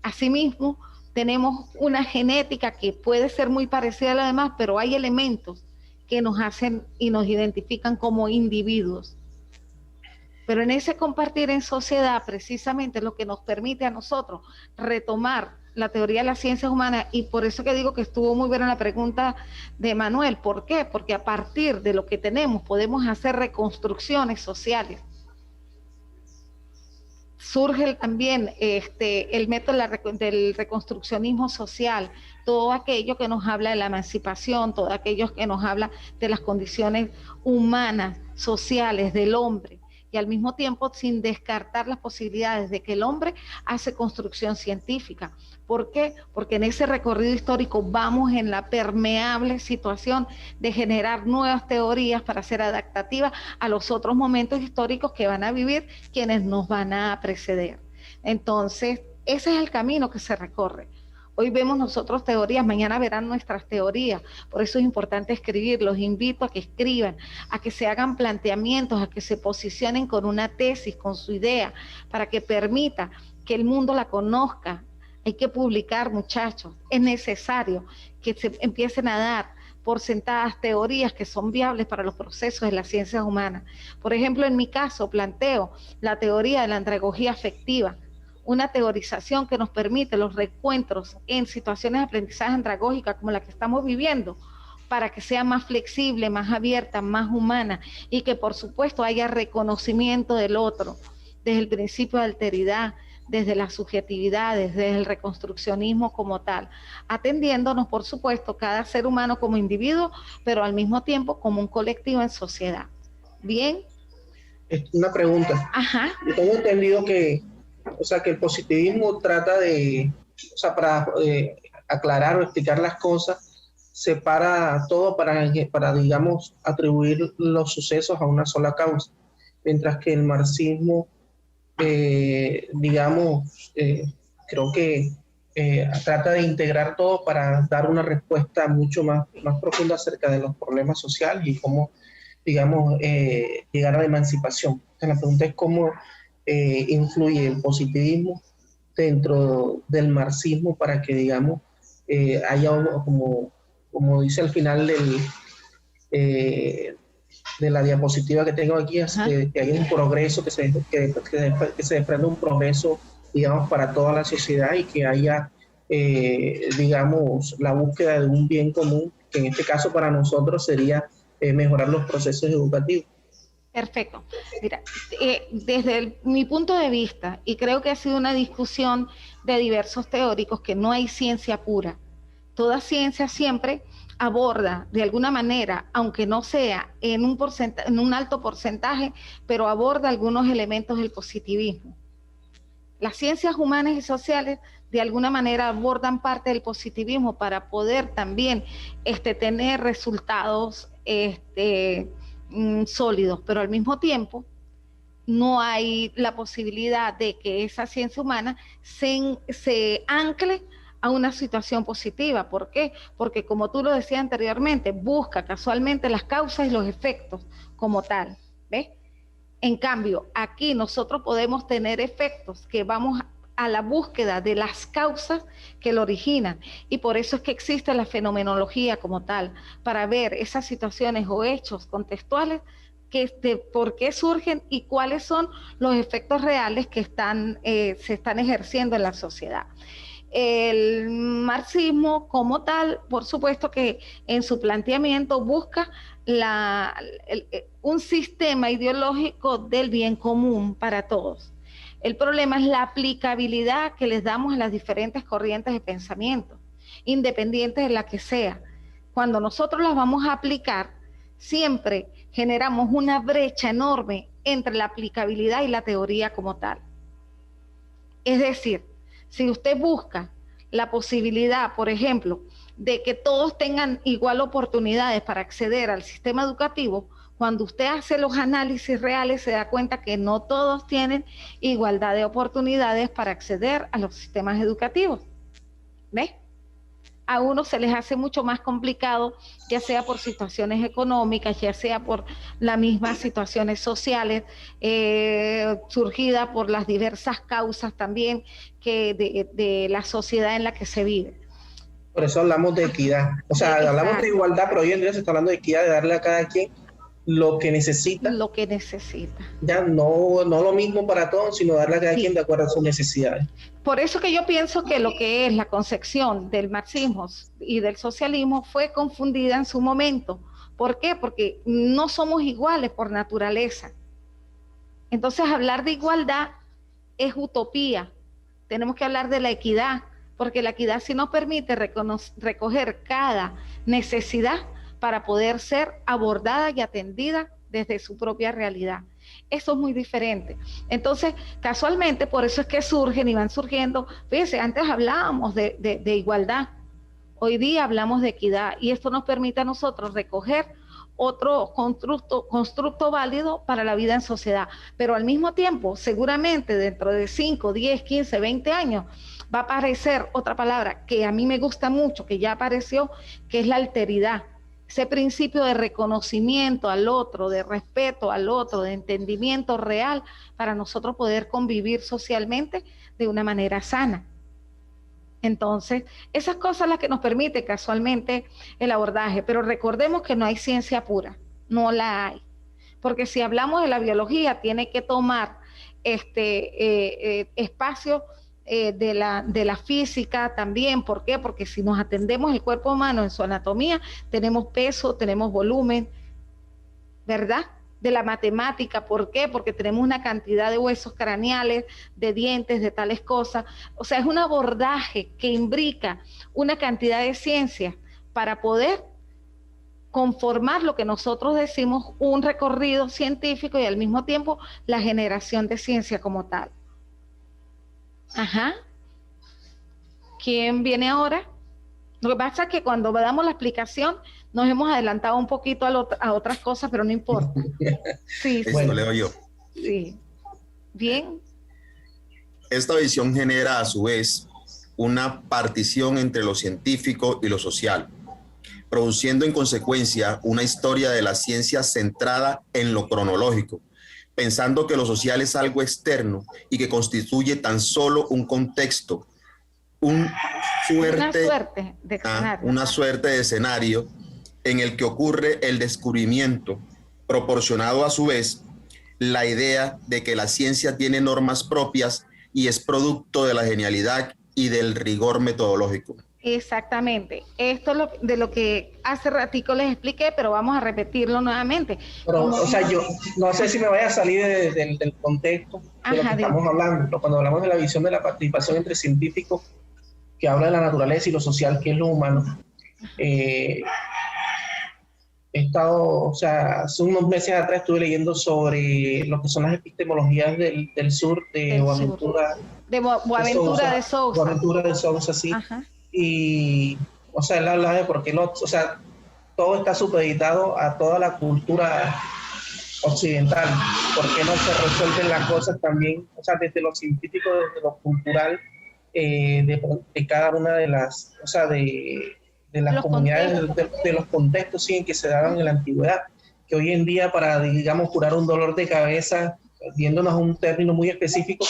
Asimismo, tenemos una genética que puede ser muy parecida a la demás, pero hay elementos que nos hacen y nos identifican como individuos. Pero en ese compartir en sociedad, precisamente lo que nos permite a nosotros retomar la teoría de las ciencias humanas, y por eso que digo que estuvo muy buena la pregunta de Manuel. ¿Por qué? Porque a partir de lo que tenemos podemos hacer reconstrucciones sociales. Surge también el método del reconstruccionismo social, todo aquello que nos habla de la emancipación, todo aquello que nos habla de las condiciones humanas, sociales del hombre, y al mismo tiempo sin descartar las posibilidades de que el hombre hace construcción científica. ¿Por qué? Porque en ese recorrido histórico vamos en la permeable situación de generar nuevas teorías para ser adaptativas a los otros momentos históricos que van a vivir quienes nos van a preceder. Entonces, ese es el camino que se recorre. Hoy vemos nosotros teorías, mañana verán nuestras teorías, por eso es importante escribir. Los invito a que escriban, a que se hagan planteamientos, a que se posicionen con una tesis, con su idea, para que permita que el mundo la conozca. Hay que publicar, muchachos, es necesario que se empiecen a dar por sentadas teorías que son viables para los procesos de las ciencias humanas. Por ejemplo, en mi caso planteo la teoría de la andragogía afectiva, una teorización que nos permite los reencuentros en situaciones de aprendizaje andragógica como la que estamos viviendo, para que sea más flexible, más abierta, más humana, y que por supuesto haya reconocimiento del otro, desde el principio de alteridad, desde las subjetividades, desde el reconstruccionismo como tal, atendiéndonos por supuesto cada ser humano como individuo, pero al mismo tiempo como un colectivo en sociedad. Bien. Una pregunta. Ajá. Yo tengo entendido que el positivismo trata de, para aclarar o explicar las cosas, separa todo para digamos, atribuir los sucesos a una sola causa, mientras que el marxismo, creo que trata de integrar todo para dar una respuesta mucho más profunda acerca de los problemas sociales y cómo, digamos, llegar a la emancipación. Entonces, la pregunta es cómo influye el positivismo dentro del marxismo para que, digamos, haya, como dice al final de la diapositiva que tengo aquí, que haya un progreso, que se desprenda un progreso, digamos, para toda la sociedad y que haya, digamos, la búsqueda de un bien común, que en este caso para nosotros sería mejorar los procesos educativos. Perfecto. Mira, desde mi punto de vista, y creo que ha sido una discusión de diversos teóricos, que no hay ciencia pura. Toda ciencia siempre aborda de alguna manera, aunque no sea en un alto porcentaje, pero aborda algunos elementos del positivismo. Las ciencias humanas y sociales de alguna manera abordan parte del positivismo para poder también tener resultados sólidos, pero al mismo tiempo no hay la posibilidad de que esa ciencia humana se ancle a una situación positiva. ¿Por qué? Porque, como tú lo decías anteriormente, busca casualmente las causas y los efectos como tal, ¿ves? En cambio, aquí nosotros podemos tener efectos que vamos a la búsqueda de las causas que lo originan, y por eso es que existe la fenomenología como tal, para ver esas situaciones o hechos contextuales por qué surgen y cuáles son los efectos reales que se están ejerciendo en la sociedad. El marxismo como tal, por supuesto que en su planteamiento busca un sistema ideológico del bien común para todos. El problema es la aplicabilidad que les damos a las diferentes corrientes de pensamiento, independientes de la que sea. Cuando nosotros las vamos a aplicar, siempre generamos una brecha enorme entre la aplicabilidad y la teoría como tal. Es decir, si usted busca la posibilidad, por ejemplo, de que todos tengan igual oportunidades para acceder al sistema educativo, cuando usted hace los análisis reales se da cuenta que no todos tienen igualdad de oportunidades para acceder a los sistemas educativos. ¿Ves? A unos se les hace mucho más complicado, ya sea por situaciones económicas, ya sea por las mismas situaciones sociales, surgidas por las diversas causas también de la sociedad en la que se vive. Por eso hablamos de equidad. O sea, hablamos de igualdad, pero hoy en día se está hablando de equidad, de darle a cada quien lo que necesita. Lo que necesita. Ya no lo mismo para todos, sino darle a cada quien de acuerdo a sus necesidades. Por eso que yo pienso que lo que es la concepción del marxismo y del socialismo fue confundida en su momento. ¿Por qué? Porque no somos iguales por naturaleza. Entonces, hablar de igualdad es utopía. Tenemos que hablar de la equidad, porque la equidad sí nos permite recoger cada necesidad para poder ser abordada y atendida desde su propia realidad. Eso es muy diferente. Entonces, casualmente, por eso es que surgen y van surgiendo. Fíjense, antes hablábamos de igualdad, hoy día hablamos de equidad, y esto nos permite a nosotros recoger otro constructo válido para la vida en sociedad. Pero al mismo tiempo, seguramente dentro de 5, 10, 15, 20 años, va a aparecer otra palabra que a mí me gusta mucho, que ya apareció, que es la alteridad. Ese principio de reconocimiento al otro, de respeto al otro, de entendimiento real, para nosotros poder convivir socialmente de una manera sana. Entonces, esas cosas las que nos permite casualmente el abordaje, pero recordemos que no hay ciencia pura, no la hay. Porque si hablamos de la biología, tiene que tomar espacio de la física también. ¿Por qué? Porque si nos atendemos el cuerpo humano en su anatomía, tenemos peso, tenemos volumen, ¿verdad? De la matemática. ¿Por qué? Porque tenemos una cantidad de huesos craneales, de dientes, de tales cosas. O sea, es un abordaje que imbrica una cantidad de ciencias para poder conformar lo que nosotros decimos un recorrido científico y al mismo tiempo la generación de ciencia como tal. Ajá. ¿Quién viene ahora? Lo que pasa es que cuando damos la explicación nos hemos adelantado un poquito a otras cosas, pero no importa. Sí, Esto sí. leo yo. Sí. Bien. Esta visión genera a su vez una partición entre lo científico y lo social, produciendo en consecuencia una historia de la ciencia centrada en lo cronológico, pensando que lo social es algo externo y que constituye tan solo un contexto, una suerte de escenario en el que ocurre el descubrimiento, proporcionado a su vez la idea de que la ciencia tiene normas propias y es producto de la genialidad y del rigor metodológico. Exactamente. Esto es de lo que hace ratico les expliqué, pero vamos a repetirlo nuevamente. Pero, o sea, yo no sé si me vaya a salir del contexto de lo que estamos hablando. Cuando hablamos de la visión de la participación entre científicos, que habla de la naturaleza y lo social, que es lo humano, he estado, o sea, hace unos meses atrás estuve leyendo sobre lo que son las epistemologías del sur, de Boaventura. De Boaventura de Sousa. Boaventura de Sousa, sí. Ajá. Y, o sea, él habla de por qué no, o sea, todo está supeditado a toda la cultura occidental, por qué no se resuelven las cosas también, o sea, desde lo científico, desde lo cultural, de cada una de las, o sea, de las los comunidades, de los contextos sí, en que se daban en la antigüedad, que hoy en día para, digamos, curar un dolor de cabeza, viéndonos a un término muy específico,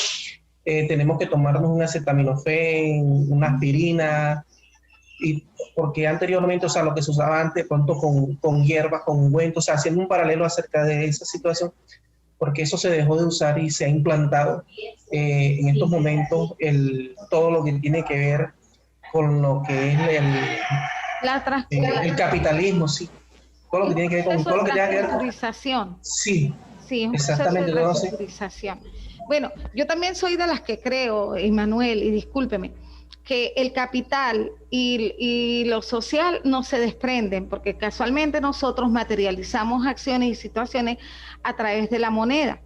tenemos que tomarnos un acetaminofén, una aspirina, y porque anteriormente, o sea, lo que se usaba antes, pronto con hierbas, con ungüentos, o sea, haciendo un paralelo acerca de esa situación, porque eso se dejó de usar y se ha implantado en estos momentos todo lo que tiene que ver con lo que es el capitalismo, sí. Todo lo que tiene que ver con todo lo que tiene que ver con sí, exactamente. Bueno, yo también soy de las que creo, Immanuel, y discúlpeme, que el capital y lo social no se desprenden, porque casualmente nosotros materializamos acciones y situaciones a través de la moneda.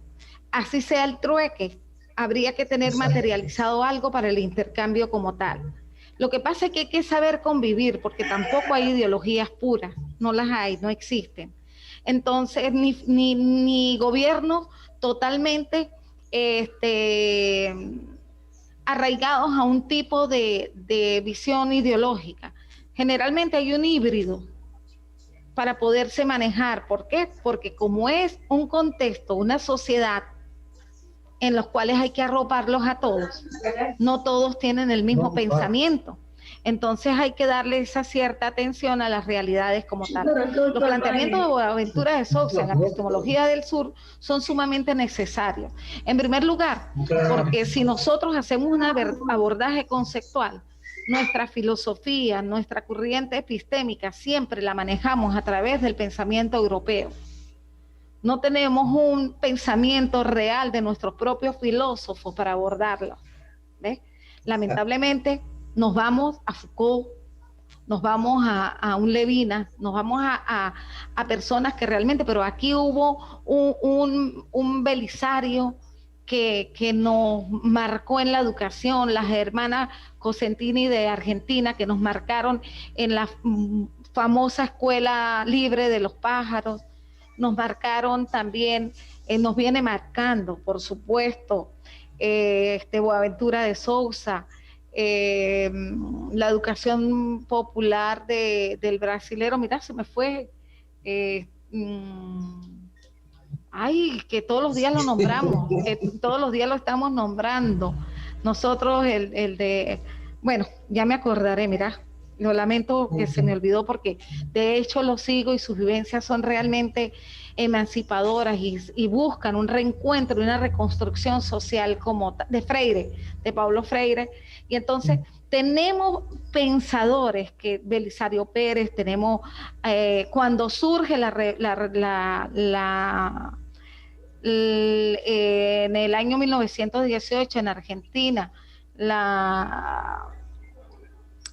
Así sea el trueque, habría que tener materializado algo para el intercambio como tal. Lo que pasa es que hay que saber convivir, porque tampoco hay ideologías puras, no las hay, no existen. Entonces, ni gobiernos totalmente arraigados a un tipo de visión ideológica. Generalmente hay un híbrido para poderse manejar. ¿Por qué? Porque como es un contexto, una sociedad en los cuales hay que arroparlos a todos, no todos tienen el mismo pensamiento. Entonces hay que darle esa cierta atención a las realidades como tal. Los planteamientos de Boaventura de Sousa en la epistemología del sur son sumamente necesarios. En primer lugar, porque si nosotros hacemos un abordaje conceptual, nuestra filosofía, nuestra corriente epistémica, siempre la manejamos a través del pensamiento europeo. No tenemos un pensamiento real de nuestros propios filósofos para abordarlo. ¿Ves? Lamentablemente, nos vamos a Foucault, nos vamos a un Levinas, nos vamos a personas que realmente, pero aquí hubo un Belisario que nos marcó en la educación, las hermanas Cosentini de Argentina que nos marcaron en la famosa escuela libre de los pájaros, nos marcaron también, nos viene marcando, por supuesto, Boaventura de Sousa, la educación popular del brasilero, mira, se me fue, que todos los días lo nombramos, todos los días lo estamos nombrando, nosotros bueno, ya me acordaré, mira, lo lamento que se me olvidó porque de hecho lo sigo y sus vivencias son realmente emancipadoras y buscan un reencuentro y una reconstrucción social como de Freire, de Paulo Freire. Y entonces tenemos pensadores que Belisario Pérez, tenemos cuando surge en el año 1918 en Argentina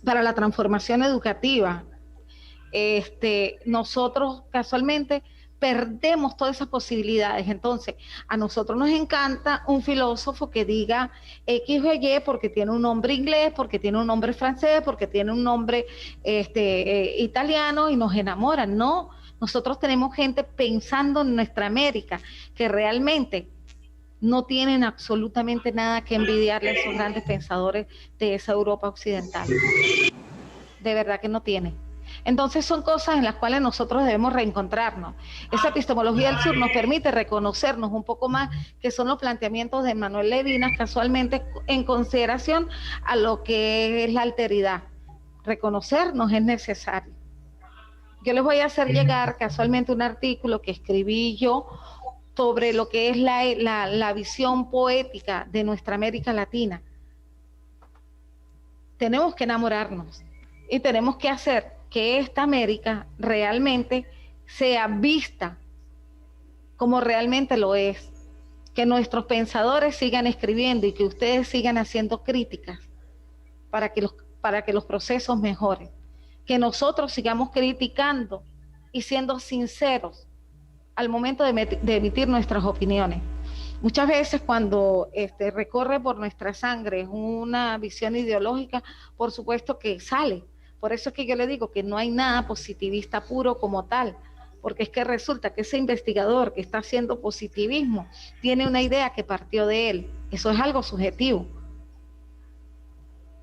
para la transformación educativa, nosotros casualmente perdemos todas esas posibilidades. Entonces, a nosotros nos encanta un filósofo que diga X o Y porque tiene un nombre inglés, porque tiene un nombre francés, porque tiene un nombre italiano y nos enamoran. No, nosotros tenemos gente pensando en nuestra América que realmente no tienen absolutamente nada que envidiarle a esos grandes pensadores de esa Europa occidental. De verdad que no tienen. Entonces son cosas en las cuales nosotros debemos reencontrarnos. Esa epistemología del sur nos permite reconocernos un poco más, que son los planteamientos de Manuel Levinas, casualmente en consideración a lo que es la alteridad. Reconocernos es necesario. Yo les voy a hacer llegar casualmente un artículo que escribí yo sobre lo que es la visión poética de nuestra América Latina. Tenemos que enamorarnos y tenemos que hacer que esta América realmente sea vista como realmente lo es, que nuestros pensadores sigan escribiendo y que ustedes sigan haciendo críticas para que los procesos mejoren, que nosotros sigamos criticando y siendo sinceros al momento de emitir nuestras opiniones. Muchas veces cuando recorre por nuestra sangre una visión ideológica, por supuesto que sale. Por eso es que yo le digo que no hay nada positivista puro como tal, porque es que resulta que ese investigador que está haciendo positivismo tiene una idea que partió de él. Eso es algo subjetivo.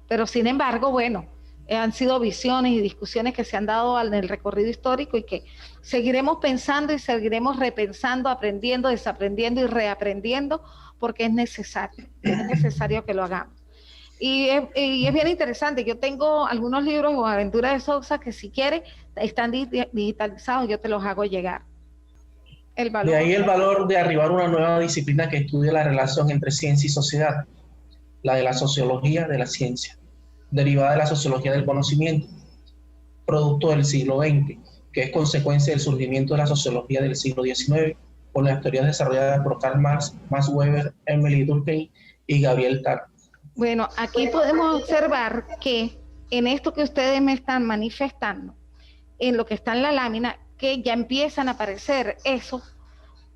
Pero sin embargo, bueno, han sido visiones y discusiones que se han dado en el recorrido histórico y que seguiremos pensando y seguiremos repensando, aprendiendo, desaprendiendo y reaprendiendo, porque es necesario que lo hagamos. Y es bien interesante. Yo tengo algunos libros o Aventuras de Sousa que si quieres están digitalizados, yo te los hago llegar. De ahí el valor de arribar a una nueva disciplina que estudie la relación entre ciencia y sociedad, la de la sociología de la ciencia, derivada de la sociología del conocimiento, producto del siglo XX, que es consecuencia del surgimiento de la sociología del siglo XIX, con las teorías desarrolladas por Karl Marx, Max Weber, Emile Durkheim y Gabriel Tarr. Bueno, aquí podemos observar que en esto que ustedes me están manifestando, en lo que está en la lámina, que ya empiezan a aparecer esos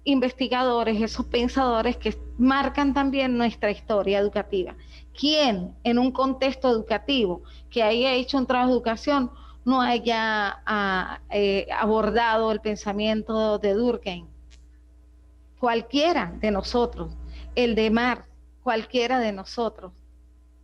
investigadores, esos pensadores que marcan también nuestra historia educativa. ¿Quién en un contexto educativo que haya hecho un trabajo de educación no haya abordado el pensamiento de Durkheim? Cualquiera de nosotros, el de Marx, cualquiera de nosotros,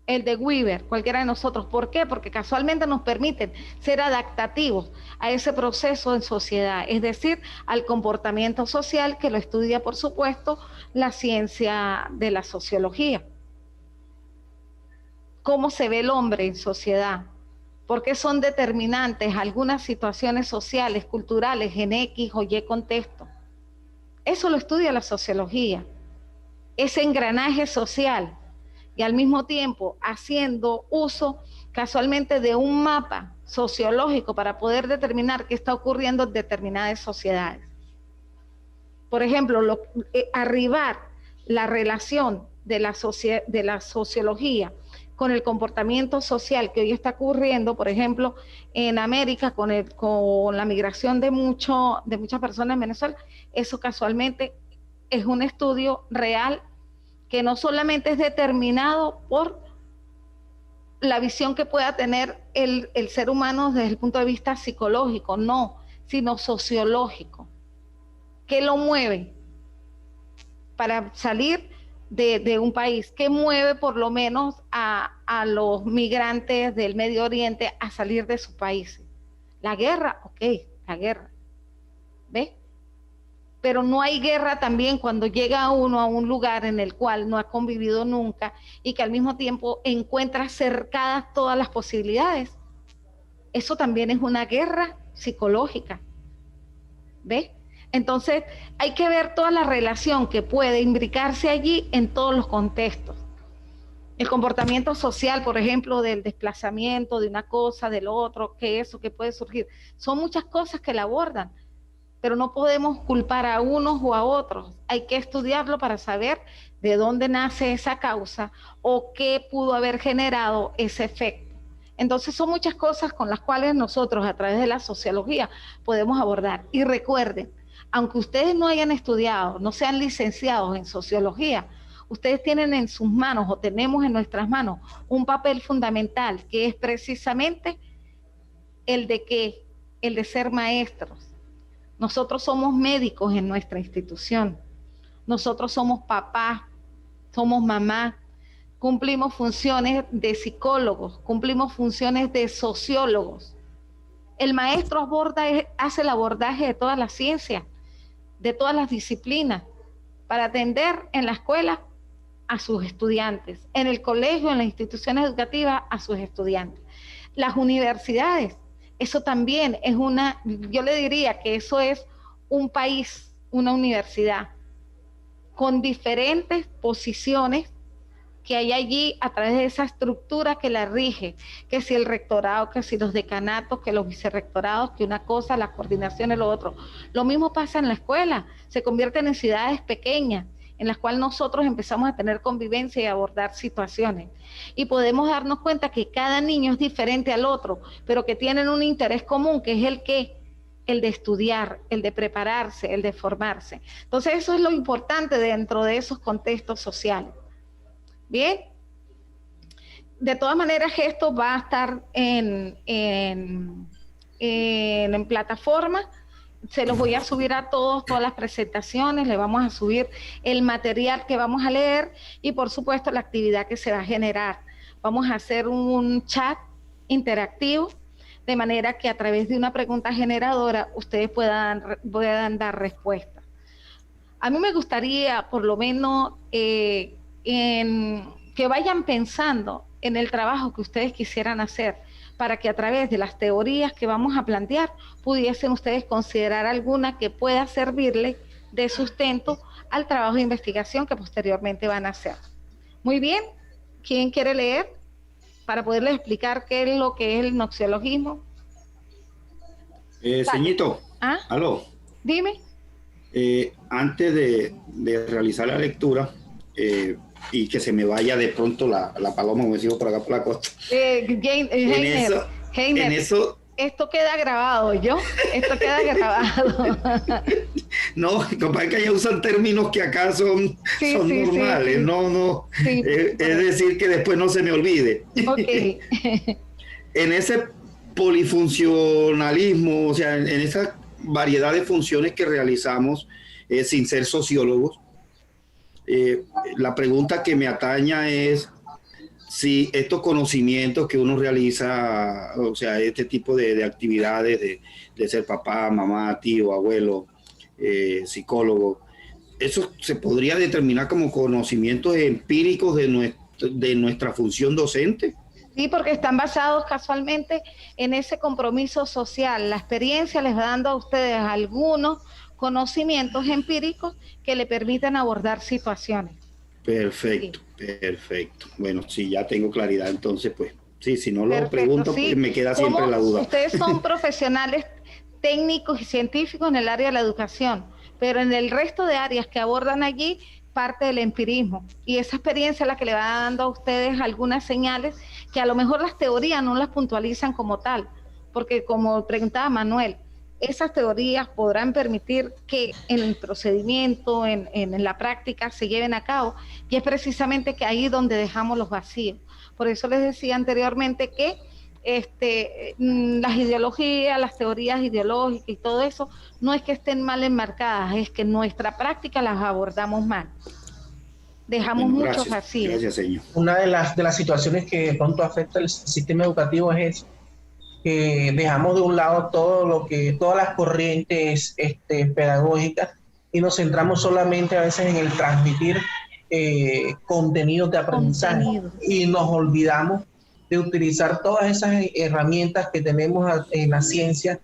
el de Weber, cualquiera de nosotros. ¿Por qué? Porque casualmente nos permiten ser adaptativos a ese proceso en sociedad, es decir, al comportamiento social que lo estudia, por supuesto, la ciencia de la sociología. ¿Cómo se ve el hombre en sociedad? ¿Por qué son determinantes algunas situaciones sociales, culturales, en X o Y contexto? Eso lo estudia la sociología. Ese engranaje social, y al mismo tiempo haciendo uso casualmente de un mapa sociológico para poder determinar qué está ocurriendo en determinadas sociedades. Por ejemplo, arribar la relación de la sociología con el comportamiento social que hoy está ocurriendo, por ejemplo, en América con la migración de muchas personas en Venezuela, eso casualmente es un estudio real que no solamente es determinado por la visión que pueda tener el ser humano desde el punto de vista psicológico, no, sino sociológico. ¿Qué lo mueve para salir de un país? ¿Qué mueve por lo menos a los migrantes del Medio Oriente a salir de sus países? La guerra, ok, la guerra. ¿Ves? Pero no hay guerra también cuando llega uno a un lugar en el cual no ha convivido nunca y que al mismo tiempo encuentra cercadas todas las posibilidades. Eso también es una guerra psicológica. ¿Ves? Entonces hay que ver toda la relación que puede imbricarse allí en todos los contextos. El comportamiento social, por ejemplo, del desplazamiento de una cosa, del otro, que puede surgir. Son muchas cosas que la abordan. Pero no podemos culpar a unos o a otros. Hay que estudiarlo para saber de dónde nace esa causa o qué pudo haber generado ese efecto. Entonces son muchas cosas con las cuales nosotros a través de la sociología podemos abordar. Y recuerden, aunque ustedes no hayan estudiado, no sean licenciados en sociología, ustedes tienen en sus manos o tenemos en nuestras manos un papel fundamental que es precisamente el de ser maestros. Nosotros somos médicos en nuestra institución, nosotros somos papás, somos mamá, cumplimos funciones de psicólogos, cumplimos funciones de sociólogos. El maestro hace el abordaje de todas las ciencias, de todas las disciplinas, para atender en la escuela a sus estudiantes, en el colegio, en las instituciones educativas, a sus estudiantes. Las universidades, eso también es yo le diría que eso es un país, una universidad, con diferentes posiciones que hay allí a través de esa estructura que la rige, que si el rectorado, que si los decanatos, que los vicerrectorados, que una cosa, las coordinaciones, lo otro. Lo mismo pasa en la escuela, se convierten en ciudades pequeñas, en las cuales nosotros empezamos a tener convivencia y a abordar situaciones. Y podemos darnos cuenta que cada niño es diferente al otro, pero que tienen un interés común, que es el de estudiar, el de prepararse, el de formarse. Entonces eso es lo importante dentro de esos contextos sociales. Bien, de todas maneras esto va a estar en plataforma, se los voy a subir a todas las presentaciones, le vamos a subir el material que vamos a leer y por supuesto la actividad que se va a generar. Vamos a hacer un chat interactivo, de manera que a través de una pregunta generadora ustedes puedan dar respuesta. A mí me gustaría por lo menos que vayan pensando en el trabajo que ustedes quisieran hacer, para que a través de las teorías que vamos a plantear pudiesen ustedes considerar alguna que pueda servirle de sustento al trabajo de investigación que posteriormente van a hacer. Muy bien, ¿quién quiere leer para poderles explicar qué es lo que es el noxiologismo? Ceñito, ¿Ah? aló. Dime. Antes de realizar la lectura, y que se me vaya de pronto la paloma, como decimos por acá por la costa. En eso, esto queda grabado, esto queda grabado. No, capaz que ya usan términos que acá son normales, sí. No, sí, es decir, que después no se me olvide. Okay. En ese polifuncionalismo, o sea, en esa variedad de funciones que realizamos sin ser sociólogos, la pregunta que me ataña es si estos conocimientos que uno realiza, o sea, este tipo de actividades de ser papá, mamá, tío, abuelo, psicólogo, eso se podría determinar como conocimientos empíricos de nuestra función docente. Sí, porque están basados casualmente en ese compromiso social. La experiencia les va dando a ustedes algunos conocimientos empíricos que le permiten abordar situaciones. Perfecto, sí. Perfecto. Bueno, si ya tengo claridad, entonces pues, sí, si no lo pregunto, sí. Pues me queda siempre la duda. Ustedes son profesionales técnicos y científicos en el área de la educación, pero en el resto de áreas que abordan allí, parte del empirismo. Y esa experiencia es la que le va dando a ustedes algunas señales que a lo mejor las teorías no las puntualizan como tal, porque como preguntaba Manuel, esas teorías podrán permitir que en el procedimiento, en la práctica se lleven a cabo, y es precisamente que ahí donde dejamos los vacíos. Por eso les decía anteriormente que las ideologías, las teorías ideológicas y todo eso, no es que estén mal enmarcadas, es que en nuestra práctica las abordamos mal. Dejamos muchos vacíos. Gracias, señor. Una de las situaciones que de pronto afecta el sistema educativo es eso, que dejamos de un lado todas las corrientes pedagógicas y nos centramos solamente a veces en el transmitir contenidos de aprendizaje y nos olvidamos de utilizar todas esas herramientas que tenemos en la ciencia.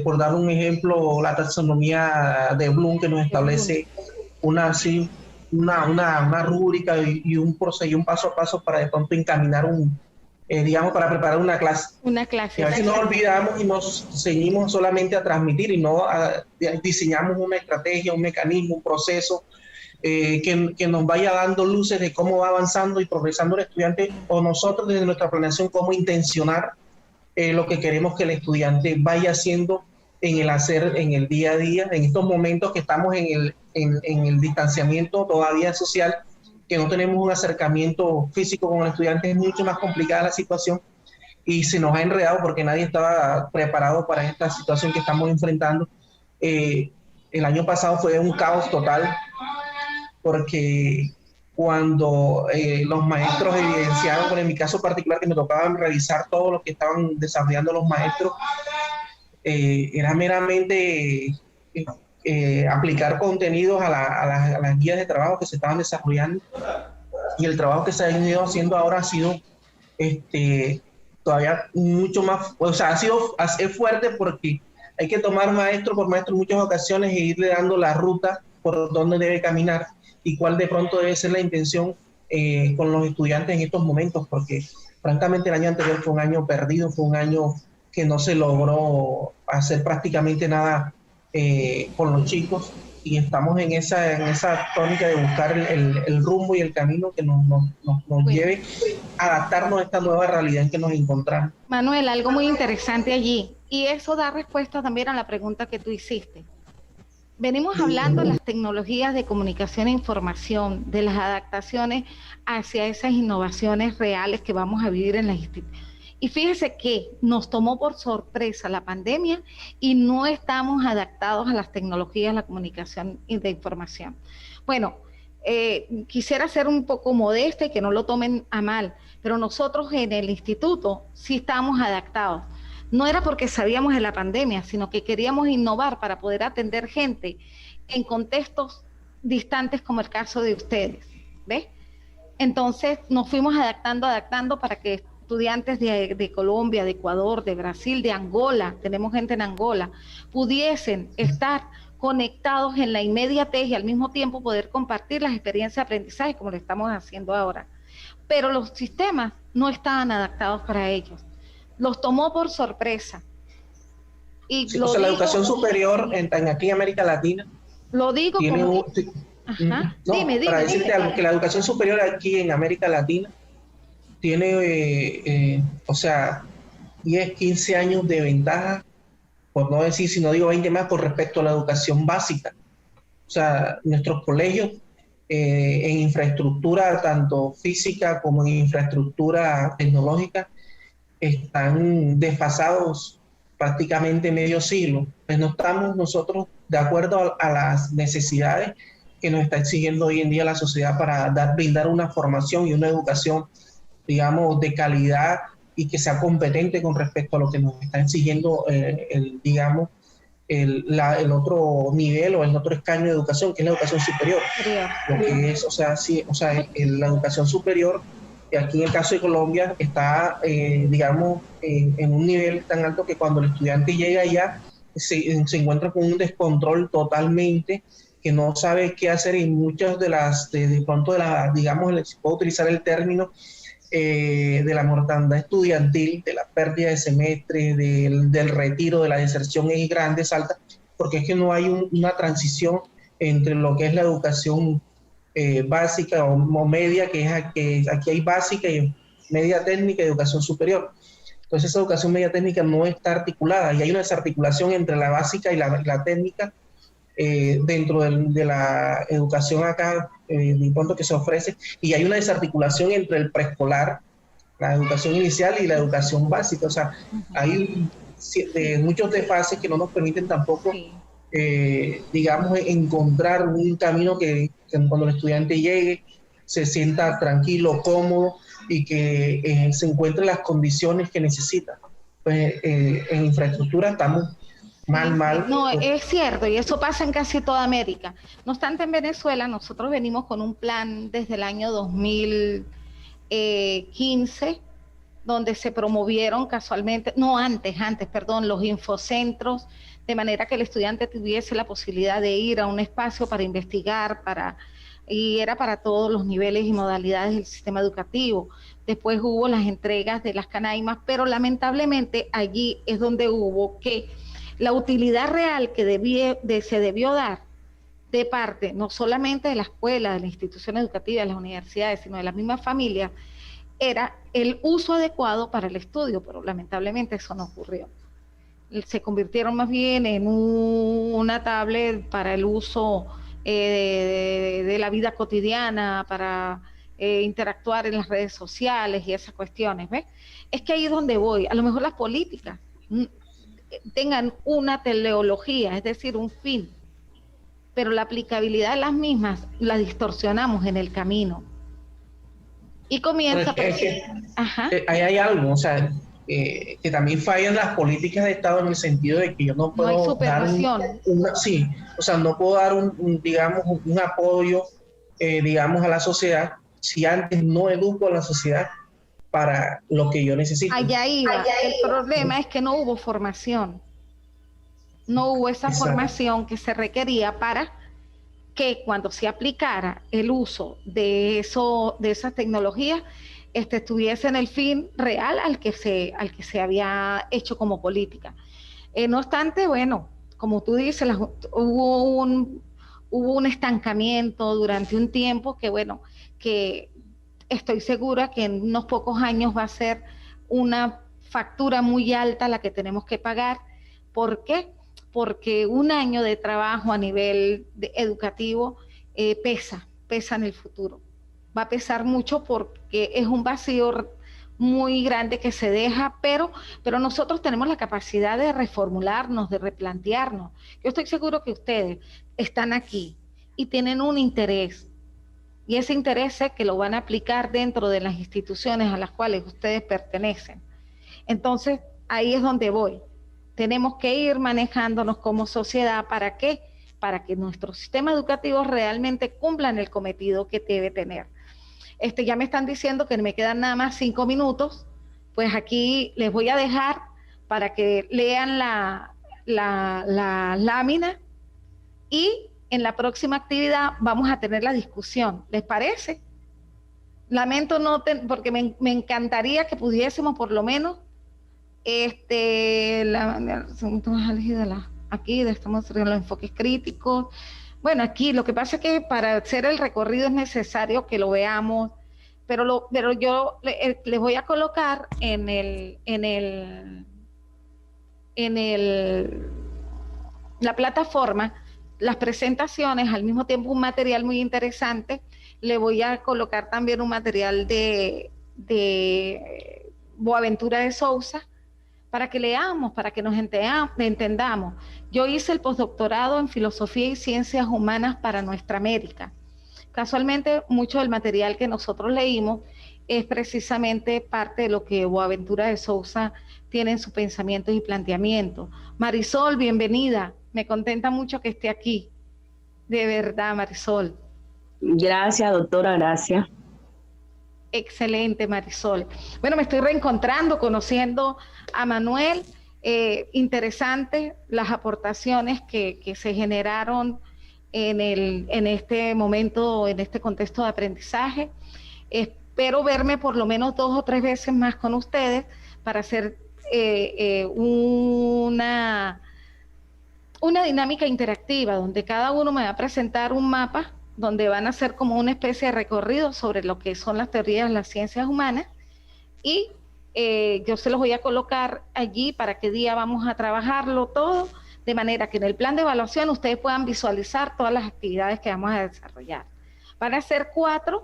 Por dar un ejemplo, la taxonomía de Bloom, que nos establece una rúbrica y un paso a paso para de pronto encaminar para preparar una clase. Y a veces nos olvidamos y nos ceñimos solamente a transmitir y no diseñamos una estrategia, un mecanismo, un proceso que nos vaya dando luces de cómo va avanzando y progresando el estudiante, o nosotros desde nuestra planeación cómo intencionar lo que queremos que el estudiante vaya haciendo en el hacer, en el día a día, en estos momentos que estamos en el distanciamiento todavía social, que no tenemos un acercamiento físico con el estudiante. Es mucho más complicada la situación y se nos ha enredado porque nadie estaba preparado para esta situación que estamos enfrentando. El año pasado fue un caos total porque cuando los maestros evidenciaron, bueno, en mi caso particular, que me tocaba revisar todo lo que estaban desarrollando los maestros, era meramente aplicar contenidos a las guías de trabajo que se estaban desarrollando, y el trabajo que se ha ido haciendo ahora ha sido todavía mucho más, o sea, es fuerte, porque hay que tomar maestro por maestro en muchas ocasiones e irle dando la ruta por donde debe caminar y cuál de pronto debe ser la intención con los estudiantes en estos momentos, porque francamente el año anterior fue un año perdido, fue un año que no se logró hacer prácticamente nada con los chicos, y estamos en esa tónica de buscar el rumbo y el camino que nos lleve a adaptarnos a esta nueva realidad en que nos encontramos. Manuel, algo muy interesante allí, y eso da respuesta también a la pregunta que tú hiciste. Venimos hablando de las tecnologías de comunicación e información, de las adaptaciones hacia esas innovaciones reales que vamos a vivir en las instituciones. Y fíjese que nos tomó por sorpresa la pandemia y no estamos adaptados a las tecnologías de la comunicación y de información. Bueno, quisiera ser un poco modesta y que no lo tomen a mal, pero nosotros en el instituto sí estamos adaptados. No era porque sabíamos de la pandemia, sino que queríamos innovar para poder atender gente en contextos distantes como el caso de ustedes, ¿ves? Entonces nos fuimos adaptando para que estudiantes de Colombia, de Ecuador, de Brasil, de Angola, tenemos gente en Angola, pudiesen estar conectados en la inmediatez y al mismo tiempo poder compartir las experiencias de aprendizaje como lo estamos haciendo ahora. Pero los sistemas no estaban adaptados para ellos. Los tomó por sorpresa. Y sí, o sea, la educación superior en aquí en América Latina. Lo digo como... Ajá. No, dime, para decirte algo, que la educación superior aquí en América Latina tiene, o sea, 10, 15 años de ventaja, por no decir, si no digo 20 más, con respecto a la educación básica. O sea, nuestros colegios en infraestructura, tanto física como en infraestructura tecnológica, están desfasados prácticamente medio siglo. Pues no estamos nosotros de acuerdo a las necesidades que nos está exigiendo hoy en día la sociedad para brindar una formación y una educación, digamos, de calidad y que sea competente con respecto a lo que nos está exigiendo el otro nivel o el otro escaño de educación, que es la educación superior. Lo que es, o sea, sí, o sea, la educación superior, aquí en el caso de Colombia, está, digamos, en un nivel tan alto que cuando el estudiante llega allá se encuentra con un descontrol totalmente, que no sabe qué hacer, y muchas de pronto digamos, si puedo utilizar el término, de la mortandad estudiantil, de la pérdida de semestre, del retiro, de la deserción es grande, es alta, porque es que no hay una transición entre lo que es la educación básica o media, que aquí hay básica y media técnica y educación superior. Entonces esa educación media técnica no está articulada, y hay una desarticulación entre la básica y la técnica dentro de la educación acá, de pronto que se ofrece, y hay una desarticulación entre el preescolar, la educación inicial, y la educación básica. O sea, hay muchos desfases que no nos permiten tampoco, digamos, encontrar un camino que cuando el estudiante llegue se sienta tranquilo, cómodo, y que se encuentre las condiciones que necesita. Pues en infraestructura estamos mal. No, es cierto, y eso pasa en casi toda América. No obstante, en Venezuela nosotros venimos con un plan desde el año 2015, donde se promovieron casualmente, los infocentros, de manera que el estudiante tuviese la posibilidad de ir a un espacio para investigar, y era para todos los niveles y modalidades del sistema educativo. Después hubo las entregas de las canaimas, pero lamentablemente allí es donde hubo que la utilidad real que se debió dar de parte no solamente de la escuela, de la institución educativa, de las universidades, sino de las mismas familias, era el uso adecuado para el estudio, pero lamentablemente eso no ocurrió. Se convirtieron más bien en una tablet para el uso de la vida cotidiana, para interactuar en las redes sociales y esas cuestiones, ¿ves? Es que ahí es donde voy. A lo mejor las políticas tengan una teleología, es decir, un fin, pero la aplicabilidad de las mismas la distorsionamos en el camino. Y comienza... Ahí hay algo, o sea, que también fallan las políticas de Estado en el sentido de que yo no puedo no hay supervisión. No puedo dar digamos, un apoyo, digamos, a la sociedad si antes no educo a la sociedad para lo que yo necesito. Allá iba. El problema es que no hubo formación. No hubo esa formación que se requería para que cuando se aplicara el uso de esas tecnologías, estuviese en el fin real al que se había hecho como política. No obstante, bueno, como tú dices, hubo un estancamiento durante un tiempo que, bueno, que estoy segura que en unos pocos años va a ser una factura muy alta la que tenemos que pagar. ¿Por qué? Porque un año de trabajo a nivel educativo pesa en el futuro. Va a pesar mucho porque es un vacío muy grande que se deja, pero nosotros tenemos la capacidad de reformularnos, de replantearnos. Yo estoy seguro que ustedes están aquí y tienen un interés, y ese interés sé que lo van a aplicar dentro de las instituciones a las cuales ustedes pertenecen. Entonces, ahí es donde voy. Tenemos que ir manejándonos como sociedad. ¿Para qué? Para que nuestro sistema educativo realmente cumplan el cometido que debe tener. Ya me están diciendo que me quedan nada más 5 minutos, pues aquí les voy a dejar para que lean la lámina y en la próxima actividad vamos a tener la discusión. ¿Les parece? Lamento porque me encantaría que pudiésemos por lo menos aquí estamos en los enfoques críticos. Bueno, aquí lo que pasa es que para hacer el recorrido es necesario que lo veamos, pero yo les voy a colocar la plataforma las presentaciones, al mismo tiempo un material muy interesante. Le voy a colocar también un material de Boaventura de Sousa, para que leamos, para que nos entendamos. Yo hice el postdoctorado en Filosofía y Ciencias Humanas para Nuestra América. Casualmente, mucho del material que nosotros leímos es precisamente parte de lo que Boaventura de Sousa tiene en sus pensamientos y planteamientos. Marisol, bienvenida. Me contenta mucho que esté aquí. De verdad, Marisol. Gracias, doctora, gracias. Excelente, Marisol. Bueno, me estoy reencontrando, conociendo a Manuel. Interesante las aportaciones que se generaron en este momento, en este contexto de aprendizaje. Espero verme por lo menos 2 o 3 veces más con ustedes para hacer una dinámica interactiva donde cada uno me va a presentar un mapa donde van a hacer como una especie de recorrido sobre lo que son las teorías de las ciencias humanas, y yo se los voy a colocar allí para qué día vamos a trabajarlo todo, de manera que en el plan de evaluación ustedes puedan visualizar todas las actividades que vamos a desarrollar. Van a ser 4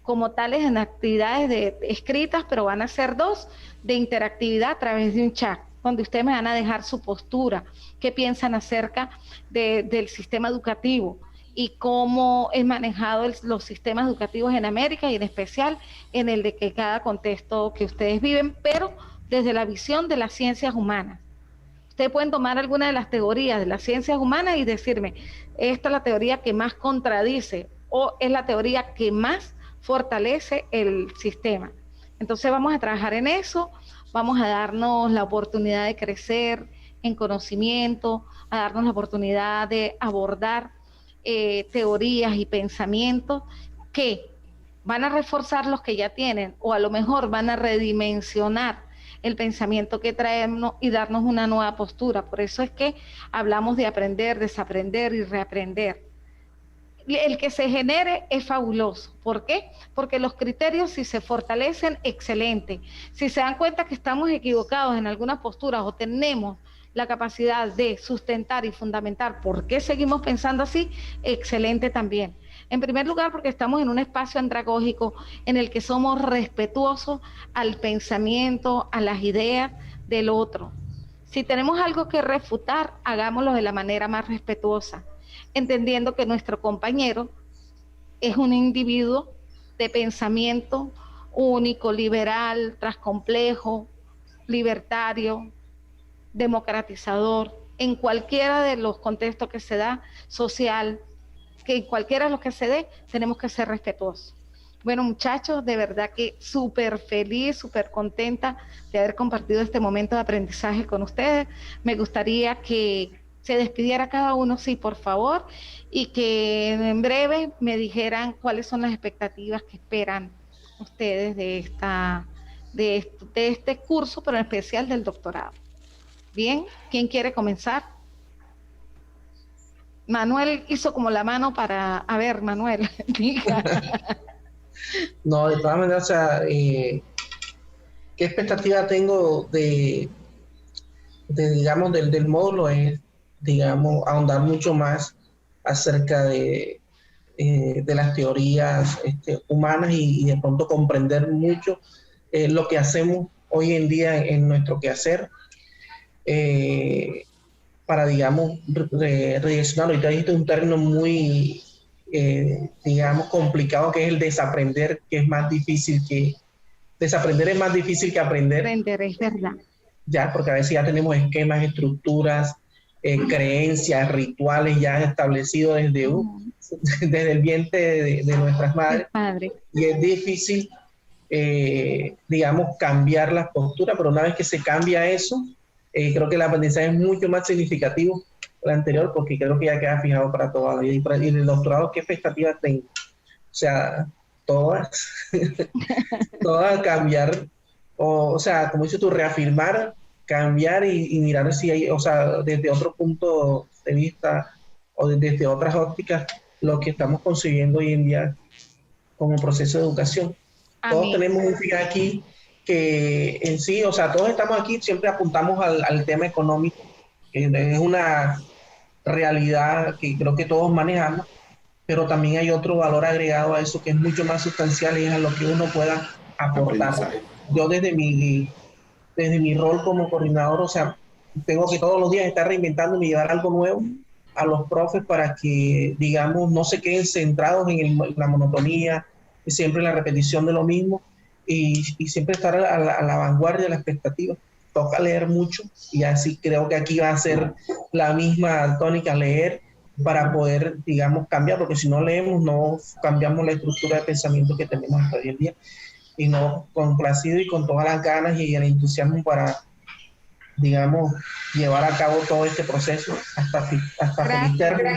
como tales en actividades escritas, pero van a ser 2 de interactividad a través de un chat, donde ustedes me van a dejar su postura, qué piensan acerca del sistema educativo, y cómo es manejado los sistemas educativos en América y en especial en el de que cada contexto que ustedes viven, pero desde la visión de las ciencias humanas. Ustedes pueden tomar alguna de las teorías de las ciencias humanas y decirme, esta es la teoría que más contradice o es la teoría que más fortalece el sistema. Entonces vamos a trabajar en eso, vamos a darnos la oportunidad de crecer en conocimiento, a darnos la oportunidad de abordar teorías y pensamientos que van a reforzar los que ya tienen, o a lo mejor van a redimensionar el pensamiento que traemos y darnos una nueva postura. Por eso es que hablamos de aprender, desaprender y reaprender. El que se genere es fabuloso. ¿Por qué? Porque los criterios, si se fortalecen, excelente. Si se dan cuenta que estamos equivocados en algunas posturas o tenemos la capacidad de sustentar y fundamentar por qué seguimos pensando así, excelente también. En primer lugar, porque estamos en un espacio andragógico en el que somos respetuosos al pensamiento, a las ideas del otro. Si tenemos algo que refutar, hagámoslo de la manera más respetuosa. entendiendo que nuestro compañero es un individuo de pensamiento único, liberal, transcomplejo, libertario, democratizador, en cualquiera de los contextos que se da, social, que en cualquiera de los que se dé, tenemos que ser respetuosos. Bueno, muchachos, de verdad que súper feliz, súper contenta de haber compartido este momento de aprendizaje con ustedes. Me gustaría que se despidiera cada uno, sí, por favor, y que en breve me dijeran cuáles son las expectativas que esperan ustedes de este curso, pero en especial del doctorado. Bien, ¿quién quiere comenzar? Manuel hizo como la mano para... A ver, Manuel, diga. No, de todas maneras, o sea, ¿qué expectativa tengo digamos, del módulo? Es, digamos, ahondar mucho más acerca de las teorías humanas y de pronto comprender mucho lo que hacemos hoy en día en nuestro quehacer, para, digamos, redireccionar. Ahorita dijiste un término muy, digamos, complicado, que es el desaprender, que es más difícil que... Desaprender es más difícil que aprender. Aprender, es verdad. Ya, porque a veces ya tenemos esquemas, estructuras, creencias, rituales ya establecidos desde el vientre de nuestras madres. Y es difícil, digamos, cambiar las posturas, pero una vez que se cambia eso, creo que el aprendizaje es mucho más significativo que el anterior, porque creo que ya queda fijado para toda la vida. Y en el doctorado, ¿qué expectativas tengo? O sea, todas cambiar, o sea, como dices tú, reafirmar, cambiar y mirar si hay, o sea, desde otro punto de vista o desde otras ópticas, lo que estamos consiguiendo hoy en día como proceso de educación. Todos tenemos un fin aquí que en sí, o sea, todos estamos aquí, siempre apuntamos al tema económico, que es una realidad que creo que todos manejamos, pero también hay otro valor agregado a eso que es mucho más sustancial, y es a lo que uno pueda aportar. Yo desde mi rol como coordinador, o sea, tengo que todos los días estar reinventándome y llevar algo nuevo a los profes para que, digamos, no se queden centrados en la monotonía, y siempre la repetición de lo mismo, y siempre estar a la vanguardia de la expectativa. Toca leer mucho, y así creo que aquí va a ser la misma tónica, leer para poder, digamos, cambiar, porque si no leemos no cambiamos la estructura de pensamiento que tenemos hasta hoy en día, y no complacido y con todas las ganas y el entusiasmo para, digamos, llevar a cabo todo este proceso hasta feliz término.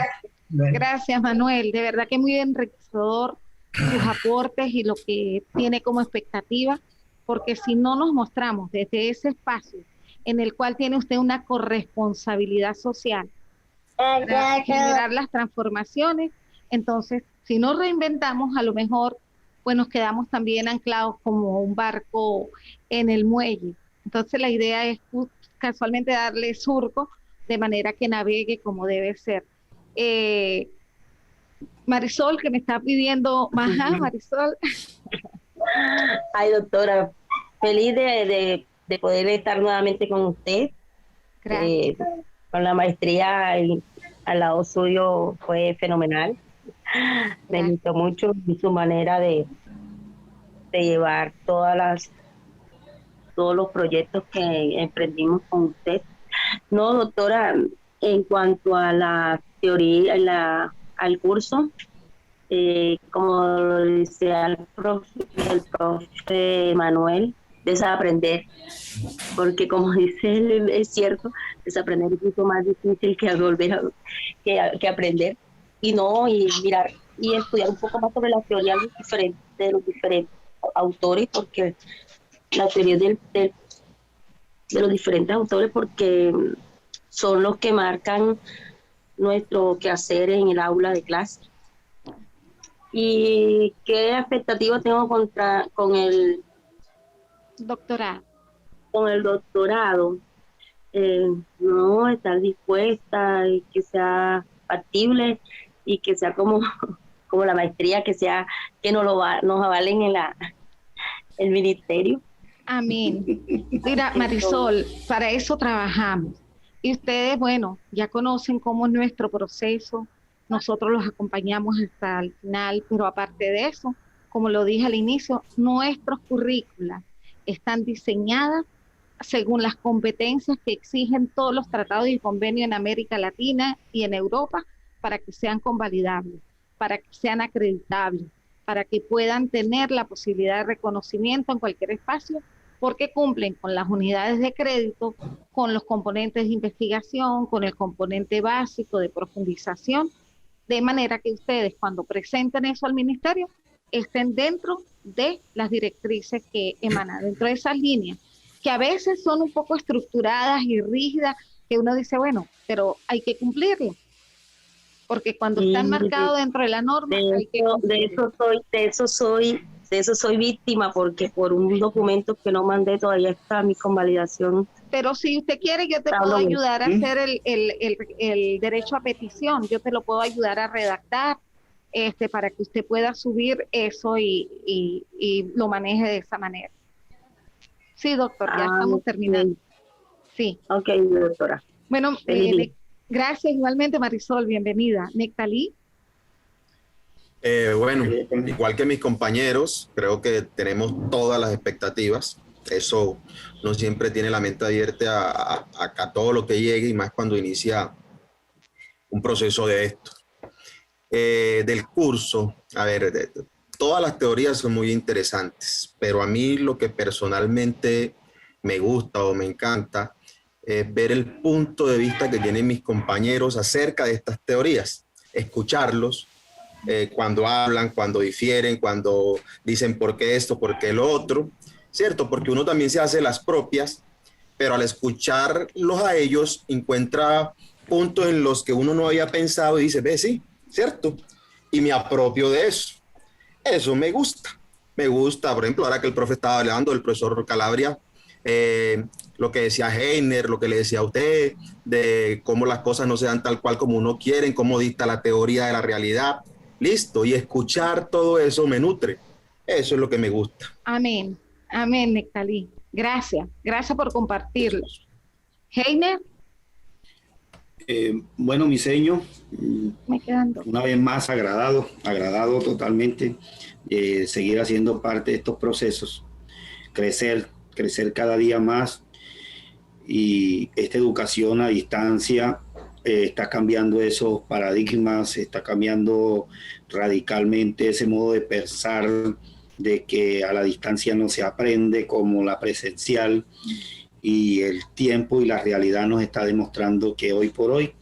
Gracias, Manuel, de verdad que muy enriquecedor sus aportes y lo que tiene como expectativa, porque si no nos mostramos desde ese espacio en el cual tiene usted una corresponsabilidad social para generar las transformaciones, entonces si no reinventamos, a lo mejor pues nos quedamos también anclados como un barco en el muelle. Entonces la idea es casualmente darle surco de manera que navegue como debe ser. Marisol, que me está pidiendo más. Marisol. Ay, doctora, feliz de poder estar nuevamente con usted. Con la maestría al lado suyo fue fenomenal. Me gustó mucho su manera de llevar todos los proyectos que emprendimos con usted. No, doctora, en cuanto a la teoría, al curso, como lo dice el profe Manuel, desaprender, porque como dice él, es cierto, desaprender es mucho más difícil que volver que aprender, y mirar y estudiar un poco más sobre la teoría de los diferentes autores, porque la teoría de los diferentes autores, porque son los que marcan nuestro quehacer en el aula de clase. ¿Y qué expectativa tengo con el doctorado? Con el doctorado, no, estar dispuesta y que sea factible y que sea como la maestría, que nos avalen en el ministerio. Amén. Mira, Marisol, para eso trabajamos. Y ustedes, bueno, ya conocen cómo es nuestro proceso nosotros los acompañamos hasta el final, pero aparte de eso, como lo dije al inicio, nuestros currículas están diseñadas según las competencias que exigen todos los tratados y convenios en América Latina y en Europa para que sean convalidables, para que sean acreditables, para que puedan tener la posibilidad de reconocimiento en cualquier espacio, porque cumplen con las unidades de crédito, con los componentes de investigación, con el componente básico de profundización, de manera que ustedes cuando presenten eso al ministerio estén dentro de las directrices que emanan, dentro de esas líneas, que a veces son un poco estructuradas y rígidas, que uno dice, bueno, pero hay que cumplirlo, porque cuando están marcados dentro de la norma, hay que cumplirlo. De eso soy víctima, porque por un documento que no mandé todavía está mi convalidación. Pero si usted quiere, yo te puedo ayudar a hacer el derecho a petición, yo te lo puedo ayudar a redactar, para que usted pueda subir eso y lo maneje de esa manera. Sí, doctor, ya estamos terminando. Sí. Ok, doctora. Bueno, gracias igualmente, Marisol, bienvenida. Nectalí. Bueno, igual que mis compañeros, creo que tenemos todas las expectativas. Eso no siempre tiene la mente abierta a todo lo que llegue, y más cuando inicia un proceso de esto. Del curso, a ver, todas las teorías son muy interesantes, pero a mí lo que personalmente me gusta o me encanta es ver el punto de vista que tienen mis compañeros acerca de estas teorías, escucharlos. Cuando hablan, cuando difieren, cuando dicen por qué esto, por qué lo otro, ¿cierto? Porque uno también se hace las propias, pero al escucharlos a ellos encuentra puntos en los que uno no había pensado y dice, ve, sí, ¿cierto? Y me apropio de eso. Eso me gusta. Me gusta, por ejemplo, ahora que el profe estaba hablando, el profesor Calabria, lo que decía Heiner, lo que le decía a usted, de cómo las cosas no se dan tal cual como uno quiere, cómo dicta la teoría de la realidad. Listo, y escuchar todo eso me nutre. Eso es lo que me gusta. Amén, amén, Nectalí. Gracias por compartirlo. Heiner. Bueno, mi señor, Me quedando. una vez más agradado totalmente, seguir haciendo parte de estos procesos, crecer cada día más, y esta educación a distancia está cambiando esos paradigmas, está cambiando radicalmente ese modo de pensar de que a la distancia no se aprende como la presencial, y el tiempo y la realidad nos está demostrando que hoy por hoy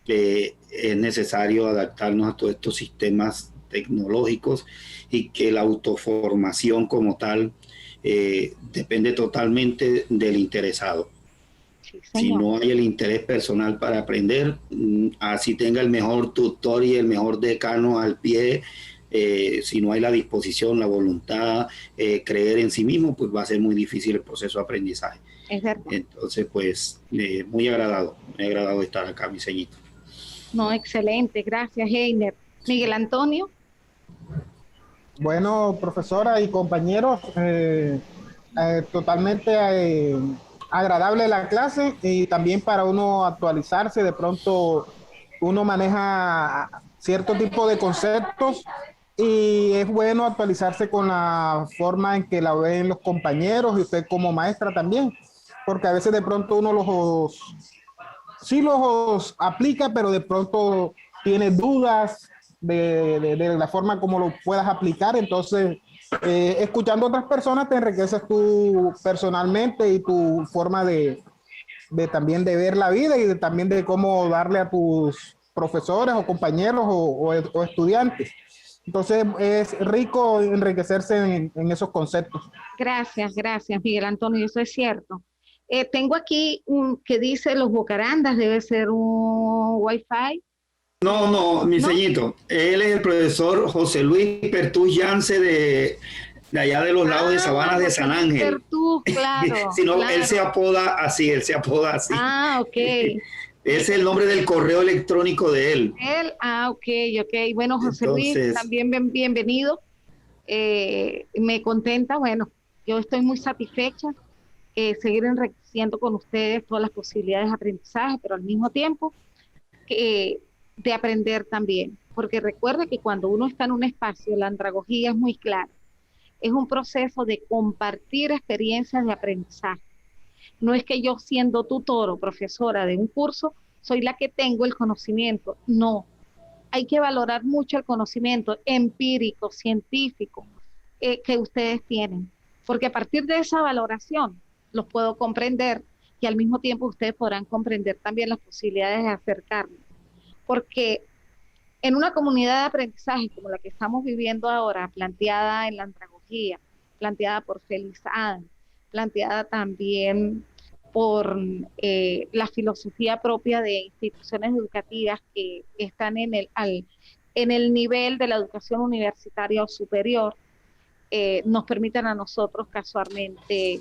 es necesario adaptarnos a todos estos sistemas tecnológicos, y que la autoformación como tal depende totalmente del interesado. Sí, si no hay el interés personal para aprender, así tenga el mejor tutor y el mejor decano al pie, si no hay la disposición, la voluntad, creer en sí mismo, pues va a ser muy difícil el proceso de aprendizaje. Es verdad. Entonces, pues, muy agradado estar acá, mi señito. No, excelente, gracias, Heiner. Miguel Antonio. Bueno, profesora y compañeros, totalmente agradable la clase, y también para uno actualizarse. De pronto uno maneja cierto tipo de conceptos y es bueno actualizarse con la forma en que la ven los compañeros y usted como maestra también, porque a veces de pronto uno sí los aplica, pero de pronto tiene dudas de la forma como lo puedas aplicar. Entonces, escuchando a otras personas te enriqueces tú personalmente, y tu forma de también de ver la vida, y también de cómo darle a tus profesores o compañeros o estudiantes. Entonces, es rico enriquecerse en esos conceptos. Gracias, Miguel Antonio, eso es cierto. Tengo aquí que dice los Bocarandas, debe ser un Wi-Fi. No, mi señito, él es el profesor José Luis Pertús Yance de allá de los lados de Sabanas de San Ángel. Pertús, claro. Si no, claro. él se apoda así. Ah, ok. Ese es el nombre del correo electrónico de él. Ok. Bueno, José Luis, también bienvenido. Me contenta, bueno, yo estoy muy satisfecha seguir enriqueciendo con ustedes todas las posibilidades de aprendizaje, pero al mismo tiempo de aprender también, porque recuerda que cuando uno está en un espacio, la andragogía es muy clara, es un proceso de compartir experiencias de aprendizaje. No es que yo siendo tutor o profesora de un curso, soy la que tengo el conocimiento, no. Hay que valorar mucho el conocimiento empírico, científico, que ustedes tienen, porque a partir de esa valoración los puedo comprender y al mismo tiempo ustedes podrán comprender también las posibilidades de acercarnos, porque en una comunidad de aprendizaje como la que estamos viviendo ahora, planteada en la andragogía, planteada por Félix Adam, planteada también por la filosofía propia de instituciones educativas que están en el nivel de la educación universitaria o superior, nos permiten a nosotros casualmente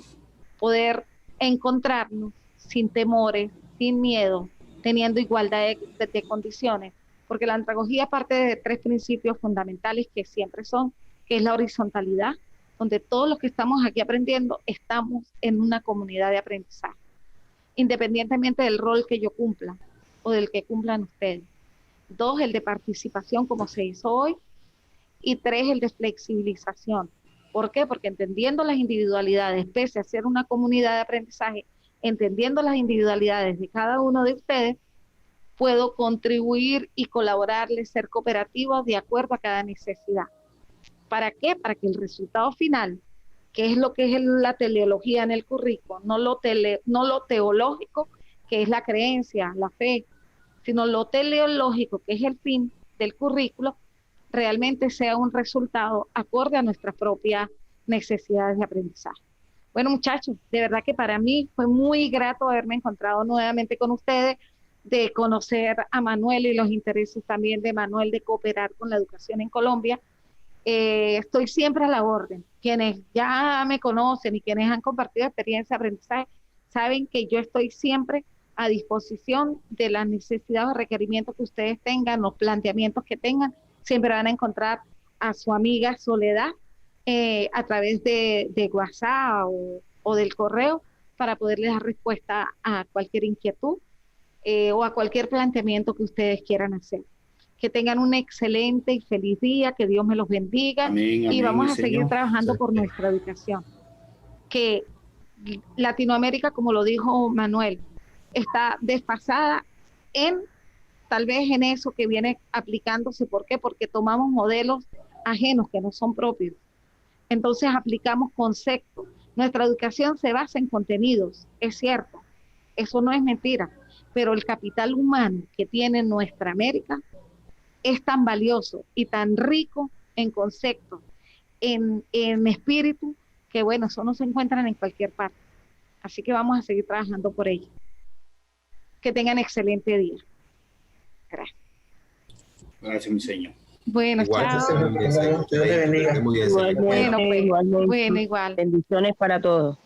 poder encontrarnos sin temores, sin miedo, teniendo igualdad de condiciones, porque la andragogía parte de 3 principios fundamentales que siempre son, que es la horizontalidad, donde todos los que estamos aquí aprendiendo estamos en una comunidad de aprendizaje, independientemente del rol que yo cumpla o del que cumplan ustedes. 2, el de participación como se hizo hoy, y 3, el de flexibilización. ¿Por qué? Porque entendiendo las individualidades, pese a ser una comunidad de aprendizaje, entendiendo las individualidades de cada uno de ustedes, puedo contribuir y colaborarles, ser cooperativos de acuerdo a cada necesidad. ¿Para qué? Para que el resultado final, que es lo que es la teleología en el currículo, no lo teológico, que es la creencia, la fe, sino lo teleológico, que es el fin del currículo, realmente sea un resultado acorde a nuestras propias necesidades de aprendizaje. Bueno, muchachos, de verdad que para mí fue muy grato haberme encontrado nuevamente con ustedes, de conocer a Manuel y los intereses también de Manuel de cooperar con la educación en Colombia. Estoy siempre a la orden. Quienes ya me conocen y quienes han compartido experiencia de aprendizaje saben que yo estoy siempre a disposición de las necesidades o requerimientos que ustedes tengan, los planteamientos que tengan. Siempre van a encontrar a su amiga Soledad a través de WhatsApp o del correo para poderles dar respuesta a cualquier inquietud o a cualquier planteamiento que ustedes quieran hacer. Que tengan un excelente y feliz día, que Dios me los bendiga. Amén, y amén, vamos a Señor. seguir trabajando por nuestra educación. Que Latinoamérica, como lo dijo Manuel, está desfasada tal vez en eso que viene aplicándose. ¿Por qué? Porque tomamos modelos ajenos que no son propios. Entonces aplicamos conceptos. Nuestra educación se basa en contenidos, es cierto, eso no es mentira, pero el capital humano que tiene nuestra América es tan valioso y tan rico en conceptos, en espíritu, que bueno, eso no se encuentran en cualquier parte. Así que vamos a seguir trabajando por ello. Que tengan excelente día. Gracias. Gracias, mi señor. Bueno, Igual, chao. Dios te bendiga. Igualmente, Bueno, pues, igualmente. bueno, igual. Bendiciones para todos.